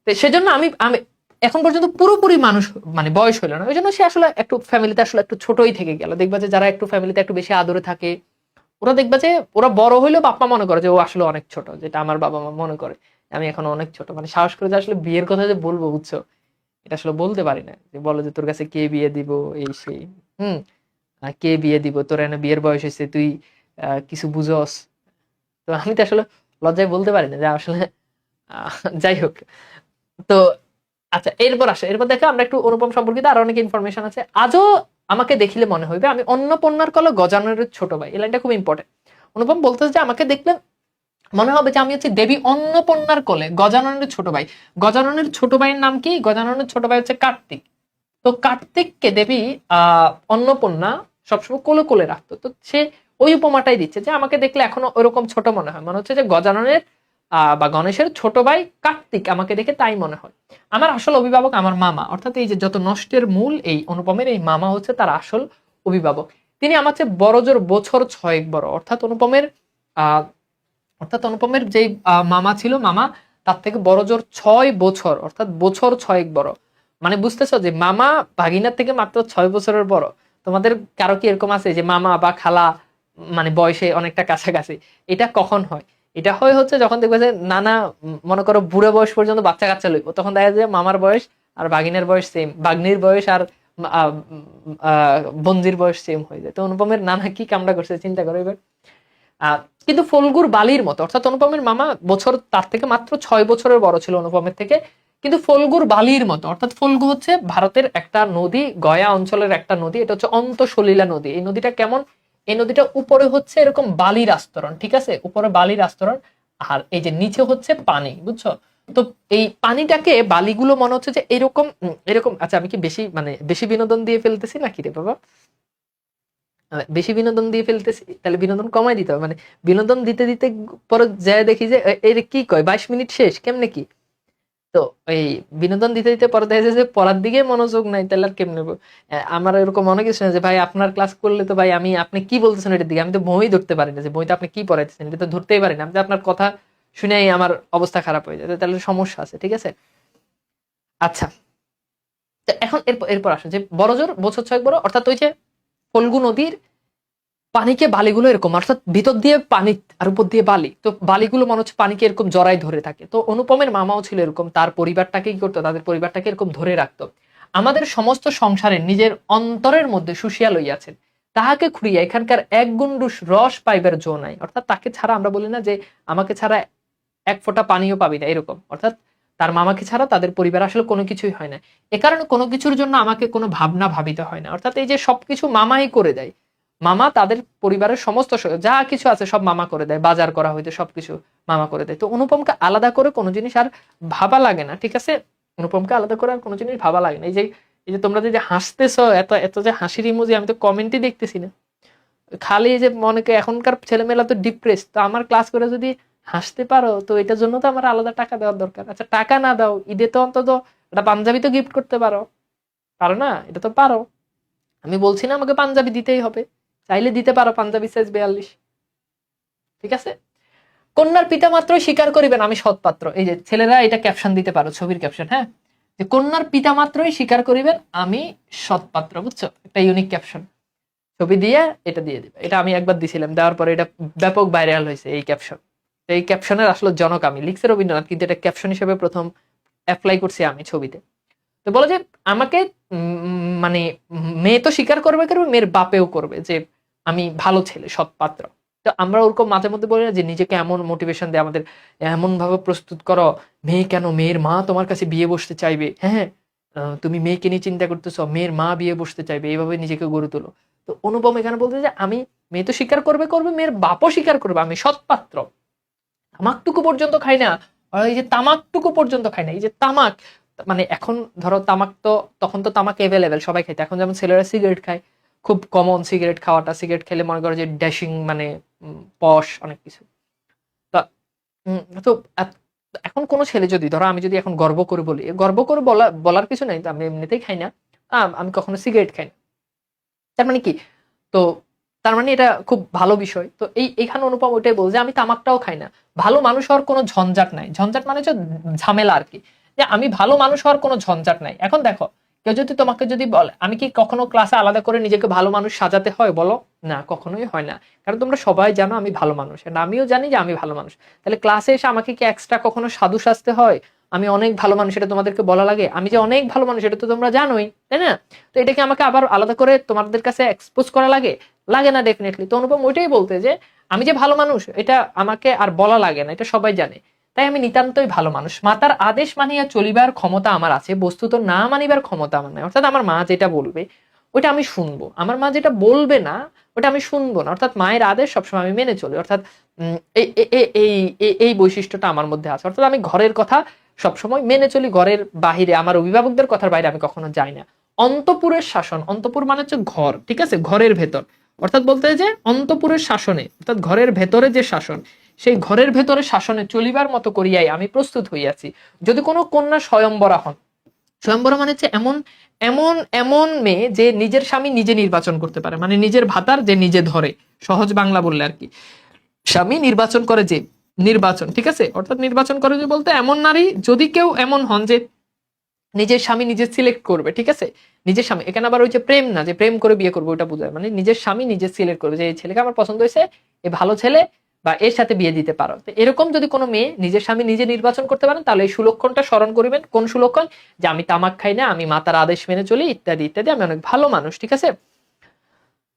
তো সেজন্য আমি আমি এখন পর্যন্ত পুরোপুরি মানুষ মানে বয়স হইলো না, ওই জন্য সে আসলে একটু ফ্যামিলিতে আসলে একটু ছোটই থেকে গেল। দেখবা যে যারা একটু ফ্যামিলিতে একটু বেশি আদরে থাকে, ওরা দেখবা যে ওরা বড় হইলেও বাপ মা মনে করে যে ও আসলে অনেক ছোট, যেটা আমার বাবা মা মনে করে আমি এখন অনেক ছোট। মানে সাহস করে যে আসলে বিয়ের কথা যে বলবো, বুঝছো, এটা আসলে বলতে পারি না। যে বলো যে তোর কাছে কে বিয়ে দিব, এই সেই, হুম, কে বিয়ে দিব, তোর এনে বিয়ের বয়স হয়েছে, তুই কিছু বুঝস। তো আমি তো আসলে লজ্জায় বলতে পারি না যে আসলে আহ, যাই হোক। তো আচ্ছা, এরপর আসে, এরপর দেখো আমরা একটু অনুপম সম্পর্কিত আরো অনেক ইনফরমেশন আছে। আজও আমাকে দেখিলে মনে হইবে আমি অন্নপূর্ণার কলে গজাননের ছোট ভাই। এই লাইনটা খুব ইম্পর্টেন্ট। অনুপম বলতেছে যে আমাকে দেখলে মনে হবে যে আমি হচ্ছে দেবী অন্নপূর্ণার কোলে গজাননের ছোট ভাই। গজাননের ছোট ভাইয়ের নাম কি? গজাননের ছোট ভাই হচ্ছে কার্তিক। তো কার্তিককে দেবী অন্নপূর্ণা সবসময় কোলে কোলে রাখতো। তো সে ওই উপমাটাই দিচ্ছে যে আমাকে দেখলে এখনো ওরকম ছোট মনে হয়, মনে হচ্ছে যে গজাননের বা গণেশের ছোট ভাই কার্তিক আমাকে দেখে তাই মনে হয়। আমার আসল অভিভাবক আমার মামা, অর্থাৎ এই যে যত নষ্টের মূল এই অনুপমের এই মামা হচ্ছে তার আসল অভিভাবক। তিনি আমার চেয়ে বড় জোর বছর 6 বড়। আহ অর্থাৎ অনুপমের যে মামা ছিল, মামা তার থেকে বড় জোর 6 বছর, অর্থাৎ বছর 6 বড়। মানে বুঝতেছো যে মামা ভাগিনার থেকে মাত্র 6 বছরের বড়। তোমাদের কারো কি এরকম আছে যে মামা বা খালা মানে বয়সে অনেকটা কাছাকাছি? এটা কখন হয়? এটা হয় হচ্ছে যখন দেখবে যে নানা মনে করো বুড়ো বয়স পর্যন্ত বাচ্চা কাচ্চা লইব, তখন দেখা যায় মামার বয়স আর ভাগিনের বয়স সেম, ভাগ্নির বয়স আর আহ, বঞ্জির বয়স সেম হয়ে যায়। তো অনুপমের নানা কি কামড়া করছে চিন্তা করো এবার। আহ, কিন্তু ফল্গুর বালির মতো, অর্থাৎ অনুপমের মামা বছর তার থেকে মাত্র 6 বছরের বড় ছিল অনুপমের থেকে, কিন্তু ফল্গুর বালির মতো। অর্থাৎ ফল্গু হচ্ছে ভারতের একটা নদী, গয়া অঞ্চলের একটা নদী, এটা হচ্ছে অন্তঃসলিলা নদী। এই নদীটা কেমন? এই নদীটা উপরে হচ্ছে এরকম বালির আস্তরণ, ঠিক আছে, উপরে বালির আস্তরণ, আর এই যে নিচে হচ্ছে পানি, বুঝছো? তো এই পানিটাকে বালিগুলো মনে হচ্ছে যে এরকম এরকম। আচ্ছা, আমি কি বেশি মানে বেশি বিনোদন দিয়ে ফেলতেছি নাকি রে বাবা? বেশি বিনোদন দিয়ে ফেলতেছি, তাহলে বিনোদন কমাই দিতে হবে। মানে বিনোদন দিতে দিতে পরে যায় দেখি যে এর কি কয় 22 মিনিট শেষ কেমনে কি। তো এই বিনোদন দিতে দিতে পরে দেখা যায় যে পড়ার দিকে মনোযোগ নাই, তাহলে আর কেমনে নেবো? আমার এরকম অনেক কিছু না যে ভাই আপনার ক্লাস করলে তো ভাই আমি আপনি কি বলতেছেন এটার দিকে আমি তো বই ধরতে পারি না, যে বইতে আপনি কি পড়াইতেছেন এটা তো ধরতেই পারি না, আমি তো আপনার কথা শুনেই আমার অবস্থা খারাপ হয়ে যায়, তাহলে সমস্যা আছে, ঠিক আছে? আচ্ছা, তো এখন এরপর এরপর আসো যে বড়জোর বছর 6 বড়, অর্থাৎ ওই যে ফল্গু নদীর পানিকে বালিগুলো এরকম, অর্থাৎ ভিতর দিয়ে পানি আর উপর দিয়ে বালি, তো বালিগুলো মনে হচ্ছে পানিকে এরকম জড়াই ধরে থাকে। তো অনুপমের মামাও ছিল এরকম, তার পরিবারটাকে কি করতো, তাদের পরিবারটাকে এরকম ধরে রাখতো। আমাদের সমস্ত সংসারে নিজের অন্তরের মধ্যে শুষিয়া লইয়াছেন, তাহাকে খুঁড়িয়া এখানকার এক গুন্ডুস রস পাইবার জো নাই। অর্থাৎ তাকে ছাড়া আমরা বলি না যে আমাকে ছাড়া এক ফোঁটা পানিও পাবি না, এরকম। অর্থাৎ তার মামাকে ছাড়া তাদের পরিবার আসলে কোনো কিছুই হয় না। এ কারণে কোনো কিছুর জন্য আমাকে কোনো ভাবনা ভাবিতে হয় না। অর্থাৎ এই যে সবকিছু মামাই করে দেয়, মামা তাদের পরিবারের সমস্ত যা কিছু আছে সব মামা করে দেয়, বাজার করা হইতে সবকিছু মামা করে দেয়। তো অনুপমকে আলাদা করে কোনো জিনিস আর ভাবা লাগে না, ঠিক আছে? অনুপমকে আলাদা করে আর কোনো জিনিস ভাবা লাগে না। এই যে তোমরা যে হাসতেছ, এত এত যে হাসির ইমোজি, আমি তো কমেন্টই দেখতেছি না, খালি এই যে মনেকে এখনকার ছেলেমেয়েরা তো ডিপ্রেস। তো আমার ক্লাস করে যদি হাসতে পারো, তো এটার জন্য তো আমার আলাদা টাকা দেওয়ার দরকার। আচ্ছা, টাকা না দাও, ঈদে তো অন্তত একটা পাঞ্জাবি তো গিফট করতে পারো, পারো না? এটা তো পারো। আমি বলছি না আমাকে পাঞ্জাবি দিতেই হবে, চাইলে দিতে পারো পাঞ্জাবি সাইজ 42, ঠিক আছে? কন্যার পিতা মাত্রই স্বীকার করিবেন আমি সৎপাত্র। এই যে ছেলেরা এটা ক্যাপশন দিতে পারো, ছবির ক্যাপশন, হ্যাঁ, যে কন্যার পিতা মাত্রই স্বীকার করিবেন আমি সৎপাত্র, বুঝছো? একটা ইউনিক ক্যাপশন, ছবি দিয়ে এটা দিয়ে দিবে। এটা আমি একবার দিছিলাম, দেওয়ার পরে এটা ব্যাপক ভাইরাল হয়েছে এই ক্যাপশন। এই ক্যাপশনের আসলে জনক আমি, লিখছে রবীন্দ্রনাথ, কিন্তু এটা ক্যাপশন হিসেবে প্রথম অ্যাপ্লাই করছি আমি ছবিতে। তো বলে যে আমাকে মানে মেয়ে তো স্বীকার করবে করবে, মেয়ের বাপেও করবে যে আমি ভালো ছেলে, সৎ পাত্র। তো আমরা ওরকম মাঝে মধ্যে বলি না যে নিজেকে এমন মোটিভেশন দেয় আমাদের, এমন ভাবে প্রস্তুত করো, মেয়ে কেন, মেয়ের মা তোমার কাছে বিয়ে বসতে চাইবে, হ্যাঁ, তুমি মেয়েকে নিয়ে চিন্তা করতেছ, মেয়ের মা বিয়ে বসতে চাইবে, এইভাবে নিজেকে গড়ে তোলো। তো অনুপম এখানে বলতে যে আমি, মেয়ে তো স্বীকার করবে করবে, মেয়ের বাপও স্বীকার করবে আমি সৎ পাত্র। তামাকটুকু পর্যন্ত খাই না, আর এই যে তামাকটুকু পর্যন্ত খাই না, এই যে তামাক, মানে এখন ধরো তামাক তো, তখন তো তামাক এভেলেবেল সবাই খাইতো, এখন যেমন ছেলেরা সিগারেট খায়, খুব কমন সিগারেট খাওয়াটা, সিগারেট খেলে মনে করো যে ড্যাশিং, মানে পশ অনেক কিছু। তো তো এখন কোনো ছেলে যদি, ধরো আমি যদি এখন গর্ব করে বলি, গর্ব করে বলার কিছু নাই, তো আমি এমনিতেই খাই না, আমি কখনো সিগারেট খাই না, তার মানে কি? তো তার মানে এটা খুব ভালো বিষয়। তো এইখানে অনুপম ওইটাই বলছে, আমি তামাকটাও খাই না। ভালো মানুষ হওয়ার কোনো ঝঞ্ঝাট নাই, ঝঞ্ঝাট মানে হচ্ছে ঝামেলা আর কি, যে আমি ভালো মানুষ হওয়ার কোনো ঝঞ্ঝাট নাই। এখন দেখো, কেউ যদি তোমাকে যদি বলে, আমি কি কখনো ক্লাসে আলাদা করে নিজেকে ভালো মানুষ সাজাতে হয় বলো? না, কখনোই হয় না। কারণ তোমরা সবাই জানো আমি ভালো মানুষ, আর আমিও জানি যে আমি ভালো মানুষ। তাহলে ক্লাসে এসে আমাকে কি এক্সট্রা কখনো সাধু সাজতে হয়? আমি অনেক ভালো মানুষ এটা তোমাদেরকে বলা লাগে? আমি যে অনেক ভালো মানুষ এটা তো তোমরা জানোই, তাই না? তো এটাকে আমাকে আবার আলাদা করে তোমাদের কাছে এক্সপোজ করা লাগে? লাগে না ডেফিনেটলি। তো অনুপম ওইটাই বলতে যে আমি যে ভালো মানুষ এটা আমাকে আর বলা লাগে না, এটা সবাই জানে। তাই আমি নিতান্তই ভালো মানুষ। মাতার আদেশ মানিয়া চলিবার ক্ষমতা আমার আছে, বস্তুত না মানিবার ক্ষমতা আমার নাই। অর্থাৎ আমার মা যেটা বলবে ওইটা আমি শুনবো, আমার মা যেটা বলবে না ওটা আমি শুনবো না। অর্থাৎ মায়ের আদেশ সবসময় আমি মেনে চলি। অর্থাৎ এই এই বৈশিষ্ট্যটা আমার মধ্যে আছে। অর্থাৎ আমি ঘরের কথা সবসময় মেনে চলি, ঘরের বাহিরে আমার অভিভাবকদের কথার বাইরে আমি কখনো যাই না। অন্তপুরের শাসন, অন্তপুর মানে হচ্ছে ঘর, ঠিক আছে, ঘরের ভেতর। অর্থাৎ বলতে যে অন্তপুরের শাসনে, অর্থাৎ ঘরের ভেতরে যে শাসন, সেই ঘরের ভেতরে শাসনে চলিবার মতো করিয়াই আমি প্রস্তুত হইয়াছি। যদি কোনো কন্যা স্বয়ম্বরা হন, স্বয়ম্বরা মানে হচ্ছে এমন এমন এমন মেয়ে যে নিজের স্বামী নিজে নির্বাচন করতে পারে, মানে নিজের ভাতার যে নিজে ধরে, সহজ বাংলা বললে আর কি। স্বামী নির্বাচন করে যে, নির্বাচন, ঠিক আছে, অর্থাৎ নির্বাচন করে যে বলতে এমন নারী, যদি কেউ এমন হন যে নিজের স্বামী নিজে সিলেক্ট করবে, ঠিক আছে, নিজের স্বামী, এখানে আবার ওই যে প্রেম না যে প্রেম করে বিয়ে করবো ওটা বোঝায়, মানে নিজের স্বামী নিজে সিলেক্ট করবে যে এই ছেলেকে আমার পছন্দ হয়েছে, এ ভালো ছেলে, বা এর সাথে বিয়ে দিতে পারো। তো এরকম যদি কোনো মেয়ে নিজের স্বামী নিজে নির্বাচন করতে পারেন, তাহলে এই সুলক্ষণটা স্মরণ করিবেন। কোন সুলক্ষণ? যে আমি তামাক খাই না, আমি মাতার আদেশ মেনে চলি, ইত্যাদি ইত্যাদি, আমি অনেক ভালো মানুষ, ঠিক আছে।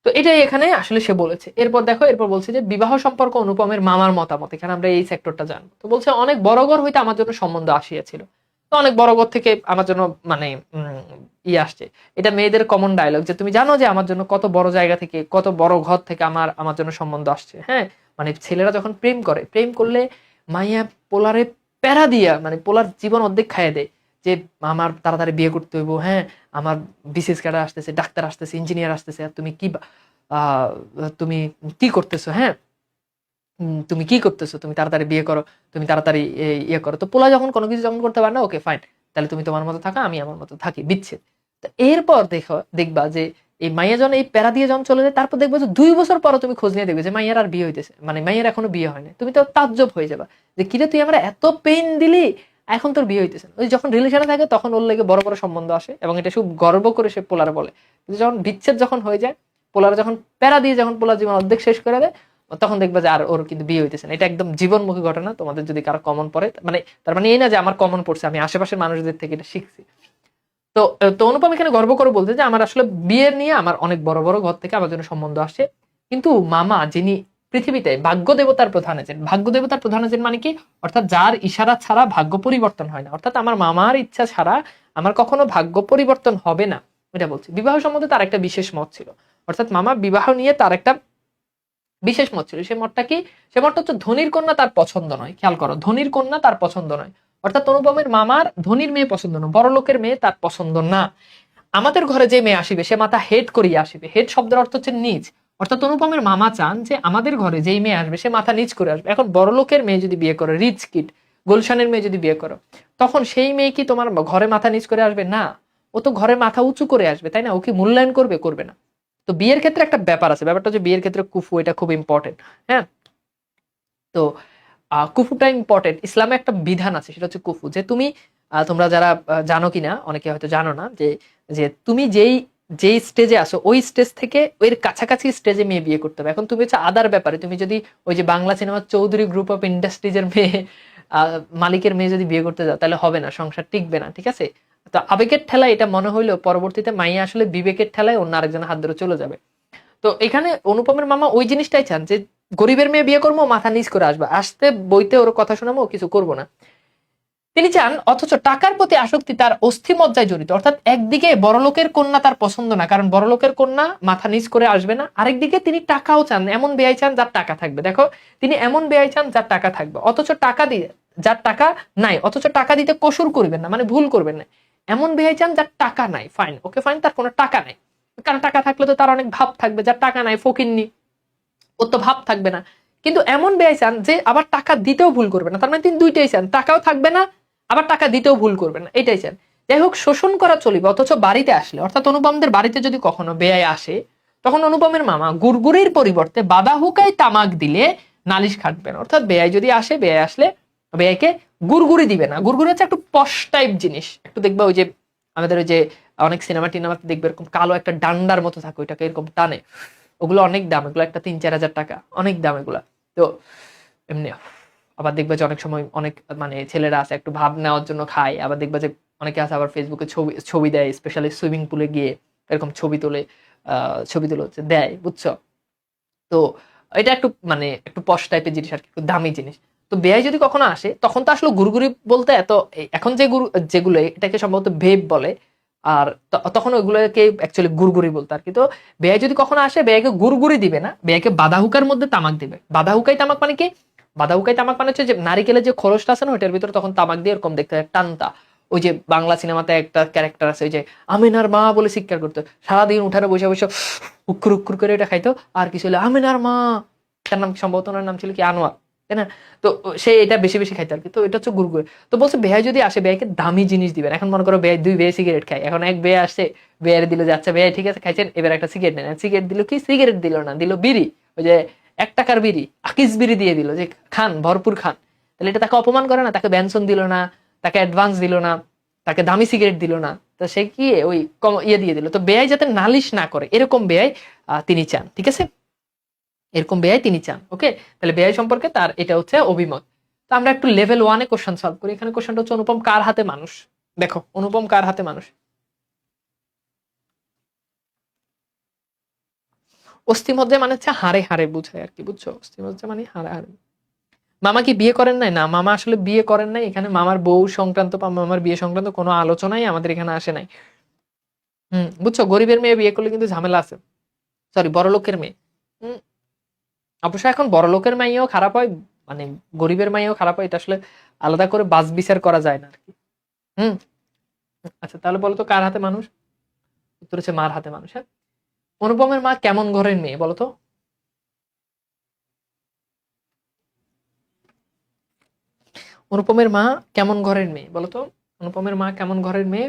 তো এটাই এখানে আসলে সে বলেছে। এরপর দেখো, এরপর বলছে যে বিবাহ সম্পর্ক অনুপমের মামার মতামত। এখানে আমরা এই সেক্টরটা জানবো। তো বলছে অনেক বড় ঘর হইতে আমার জন্য সম্বন্ধ আসিয়াছিল। তো অনেক বড় ঘর থেকে আমার জন্য মানে ইয়ে আসছে। এটা মেয়েদের কমন ডায়লগ, যে তুমি জানো যে আমার জন্য কত বড় জায়গা থেকে, কত বড় ঘর থেকে আমার আমার জন্য সম্বন্ধ আসছে। হ্যাঁ, মানে ছেলেরা যখন প্রেম করে, প্রেম করলে মাইয়া পোলারে প্যারা দিয়া, মানে পোলার জীবন অর্ধেক খাইয়ে দেয়, যে আমার তাড়াতাড়ি বিয়ে করতে হইব, হ্যাঁ আমার বিসিএস ক্যাডার আসতেছে, ডাক্তার আসতেছে, ইঞ্জিনিয়ার আসতেছে, আর তুমি কি আহ তুমি কি করতেছো, হ্যাঁ তুমি কি করতেছো, তুমি তাড়াতাড়ি বিয়ে করো, তুমি তাড়াতাড়ি ইয়ে করো। তো পোলা যখন কোনো কিছু যখন করতে পারে না, ওকে ফাইন, তাহলে তুমি তোমার মতো থাকা, আমি আমার মতো থাকি, বিচ্ছেদ। তো এরপর দেখবা যে এই মাইয়া যখন এই প্যারা দিয়ে যখন চলে যায়, তারপর দেখবা যে 2 বছর পর তুমি খোঁজ নিয়ে দেখবে যে মাইয়ার আর বিয়ে হইতেছে, মানে মাইয়ার এখনো বিয়ে হয় না। তুমি তো তাজ্জব হয়ে যাবা যে কিরে তুই আমরা এত পেইন দিলি, এখন তোর বিয়ে হইতেছে না। ওই যখন রিলেশনে থাকে তখন ওর লেগে বড় বড় সম্বন্ধ আসে, এবং এটা খুব গর্ব করে সে পোলার বলে। কিন্তু যখন বিচ্ছেদ যখন হয়ে যায়, পোলার যখন প্যারা দিয়ে যখন পোলার জীবন অর্ধেক শেষ করে দেয়, তখন দেখবা যে আর ওর কিন্তু বিয়ে হইতেছে না। এটা একদম জীবনমুখী ঘটনা, তোমাদের যদি কারো কমন পড়ে, মানে তার মানে এই না যে আমার কমন পড়ছে, আমি আশেপাশের মানুষদের থেকে এটা শিখছি। তো তো অনুপম এখানে গর্ব করে বলতে যে আমার আসলে বিয়ের নিয়ে আমার অনেক বড় বড় ঘর থেকে আমার জন্য সম্বন্ধ আসছে, কিন্তু মামা যিনি পৃথিবীতে ভাগ্য দেবতার প্রধান এজেন্ট, ভাগ্য দেবতার প্রধান এজেন্ট মানে কি? অর্থাৎ যার ইশারা ছাড়া ভাগ্য পরিবর্তন হয় না, অর্থাৎ আমার মামার ইচ্ছা ছাড়া আমার কখনো ভাগ্য পরিবর্তন হবে না, এটা বলছি। বিবাহ সম্বন্ধে তার একটা বিশেষ মত ছিল, অর্থাৎ মামা বিবাহ নিয়ে তার একটা বিশেষ মত ছিল। সে মতটা কি? সে মতটা হচ্ছে ধনির কন্যা তার পছন্দ নয়। খেয়াল করো, ধনির কন্যা তার পছন্দ নয়। অর্থাৎ অনুপমের মামার ধনির মেয়ে পছন্দ নয়, বড় লোকের মেয়ে তার পছন্দ না। আমাদের ঘরে যে মেয়ে আসিবে সে মাথা হেড করিয়া আসিবে। হেড শব্দের অর্থ হচ্ছে নিচ। অর্থাৎ অনুপমের মামা চান যে আমাদের ঘরে যেই মেয়ে আসবে সে মাথা নিচ করে আসবে। এখন বড় লোকের মেয়ে যদি বিয়ে করো, রিচ কিড, গুলশানের মেয়ে যদি বিয়ে করো, তখন সেই মেয়ে কি তোমার ঘরে মাথা নিচ করে আসবে? না, ও তো ঘরে মাথা উঁচু করে আসবে, তাই না? ও কি মূল্যায়ন করবে? করবে না। তো বিয়ের ক্ষেত্রে একটা ব্যাপার আছে, ব্যাপারটা হচ্ছে বিয়ের ক্ষেত্রে কুফু, এটা খুব ইম্পর্টেন্ট। হ্যাঁ, তো কুফুটা ইম্পর্টেন্ট। ইসলামে একটা বিধান আছে, সেটা হচ্ছে কুফু, যে তুমি তোমরা যারা জানো কিনা, অনেকে হয়তো জানো না, যে যে তুমি যেই যেই স্টেজে আসো ওই স্টেজ থেকে ওই কাছাকাছি স্টেজে মেয়ে বিয়ে করতে হবে। এখন তুমি হচ্ছে আদার ব্যাপারে, তুমি যদি ওই যে বাংলা সিনেমার চৌধুরী গ্রুপ অফ ইন্ডাস্ট্রিজের মেয়ে, মালিকের মেয়ে যদি বিয়ে করতে যাও, তাহলে হবে না, সংসার টিকবে না, ঠিক আছে। তো আবেগের ঠেলায় এটা মনে হইলেও পরবর্তীতে মাইয়া আসলে বিবেকের ঠেলায় অন্য আরেকজনের হাত ধরে চলে যাবে। তো এখানে অনুপমের মামা ওই জিনিসটাই চান, যে গরিবের মেয়ে বিয়ে করবো, মাথা নিচ করে আসবে, আসতে বইতে ওর কথা শোনাবো, কিছু করবো না। তিনি চান, অথচ টাকার প্রতি আসক্তি তার অস্থিমজ্জায় জড়িত। অর্থাৎ একদিকে বড়লোকের কন্যা তার পছন্দ না, কারণ বড়লোকের কন্যা মাথা নিচ করে আসবে না। আরেকদিকে তিনি টাকাও চান, এমন বেয়াই চান যার টাকা থাকবে। দেখো, তিনি এমন বেয়াই চান যার টাকা থাকবে, অথচ টাকা দিয়ে, যার টাকা নাই অথচ টাকা দিতে কসুর করবেন না, মানে ভুল করবেন না। এমন বেয়াই চান যার টাকা নাই, ফাইন, ওকে ফাইন, তার কোনো টাকা নাই, কারণ টাকা থাকলে তো তার অনেক ভাব থাকবে, যার টাকা নাই ফকিন্নি, ওর তো ভাব থাকবে না। কিন্তু এমন ব্যয় চান যে আবার টাকা দিতেও ভুল করবে না, তার মানে তিনি দুইটাই চান, টাকাও থাকবে না আবার টাকা দিতেও ভুল করবে না, এটাই চান। যাই হোক, শোষণ করা চলিবে, অথচ বাড়িতে আসলে, অর্থাৎ অনুপমদের বাড়িতে যদি কখনো ব্যয় আসে, তখন অনুপমের মামা গুড়গুড়ির পরিবর্তে বাদা হুকায় তামাক দিলে নালিশ খাটবে না। অর্থাৎ ব্যয় যদি আসে, ব্যয় আসলে ব্যয়কে গুড়গুড়ি দিবে না। গুড়গুড়ি হচ্ছে একটু পশ টাইপ জিনিস, একটু দেখবে ওই যে আমাদের ওই যে অনেক সিনেমা টিনেমাতে দেখবে এরকম কালো একটা ডান্ডার মতো থাকে, ওইটাকে এরকম টানে, ওগুলো অনেক দাম, এগুলো একটা 3-4 হাজার টাকা, অনেক দাম এগুলা। তো এমনি আবার দেখবে যে অনেক সময় অনেক মানে ছেলেরা আছে একটু ভাব নেওয়ার জন্য খায়, আবার দেখবে যে অনেকে আছে আবার ফেসবুকে ছবি ছবি দেয়, স্পেশালি সুইমিং পুলে গিয়ে এরকম ছবি তুলে হচ্ছে দেয়, বুঝছো? তো এটা একটু মানে একটু পশ টাইপের জিনিস আর কি, একটু দামি জিনিস। তো ব্যয় যদি কখনো আসে, তখন তো আসলে গুড়গুড়ি বলতে এত, এখন যেগুলো এটাকে সম্ভবত ভেব বলে, আর তখন ওইগুলোকে অ্যাকচুয়ালি গুড়গুড়ি বলতো আর কি। তো ব্যয় যদি কখনো আসে, ব্যয়কে গুড়গুড়ি দিবে না, ব্যয়কে বাদাহুকার মধ্যে তামাক দিবে। বাদাহুকাই তামাক মানে কি? বাদাহুকাই তামাক মানে হচ্ছে যে নারিকেলের যে খোলসটা আছে না, ওইটার ভিতরে তখন তামাক দিয়ে এরকম দেখতে হয় টানতা। ওই যে বাংলা সিনেমাতে একটা ক্যারেক্টার আছে, ওই যে আমিনার মা বলে চিৎকার করতো, সারাদিন উঠানে বসে বসে উক্কুর উক্কুর করে এটা খাইতো। আর কি ছিল আমিনার মা, তার নাম সম্ভবত, ওনার নাম ছিল কি আনোয়ার, তাই না? তো সে এটা বেশি বেশি খাইতো আর কি। তো এটা হচ্ছে গুড়গুড়ি। তো বলছে বেহাই যদি আসে, বেহাইকে দামি জিনিস দিবেন। এখন মনে করো বেহাই 2 বেয়ে সিগারেট খায়, এখন এক বেয়ে আসছে, বেয়ারে দিল যে আচ্ছা বেহাই ঠিক আছে খাইছেন, এবার একটা সিগারেট নেন। সিগারেট দিল কি? সিগারেট দিল না, দিল বিড়ি, ওই যে 1 টাকার বিড়ি, আকিস বিড়ি দিয়ে দিল, যে খান, ভরপুর খান। তাহলে এটা তাকে অপমান করে না? তাকে বেনসন দিল না, তাকে অ্যাডভান্স দিল না, তাকে দামি সিগারেট দিল না, তো সে কি ওই ইয়ে দিয়ে দিল। তো বেয়াই যাতে নালিশ না করে, এরকম বেয়াই তিনি চান, ঠিক আছে? এরকম ব্যয় তিনি চান। ওকে, তাহলে ব্যয় সম্পর্কে তার এটা হচ্ছে অভিমত। তো আমরা একটু লেভেল 1-এ কোশ্চেন সলভ করি। এখানে কোশ্চেনটা হচ্ছে অনুপম কার হাতে মানুষ? দেখো, অনুপম কার হাতে মানুষ? অস্থিমজ্জা মানে হচ্ছে হাড়ে হাড়ে বুঝায় আর কি, বুঝছো? অস্থিমজ্জা মানে হাড়ে হাড়ে। মামা কি বিয়ে করেন নাই? না, মামা আসলে বিয়ে করেন নাই। এখানে মামার বউ সংক্রান্ত বা মামার বিয়ে সংক্রান্ত কোনো আলোচনাই আমাদের এখানে আসে নাই। বুঝছো, গরিবের মেয়ে বিয়ে করলে কিন্তু ঝামেলা আছে। সরি, বড় লোকের মেয়ে। হম অবশ্য এখন বড় লোকের মাইয়াও খারাপ হয়, মানে গরিবের মাইয়াও খারাপ হয়, এটা আসলে আলাদা করে বাছ বিচার করা যায় না আর কি। হুম আচ্ছা, তাহলে বলো তো কার হাতে মানুষ? উত্তর হচ্ছে মার হাতে মানুষ। হ্যাঁ, অনুপমের মা কেমন ঘরের মেয়ে বলো তো? অনুপমের মা কেমন ঘরের মেয়ে বলো তো? অনুপমের মা কেমন ঘরের মেয়ে?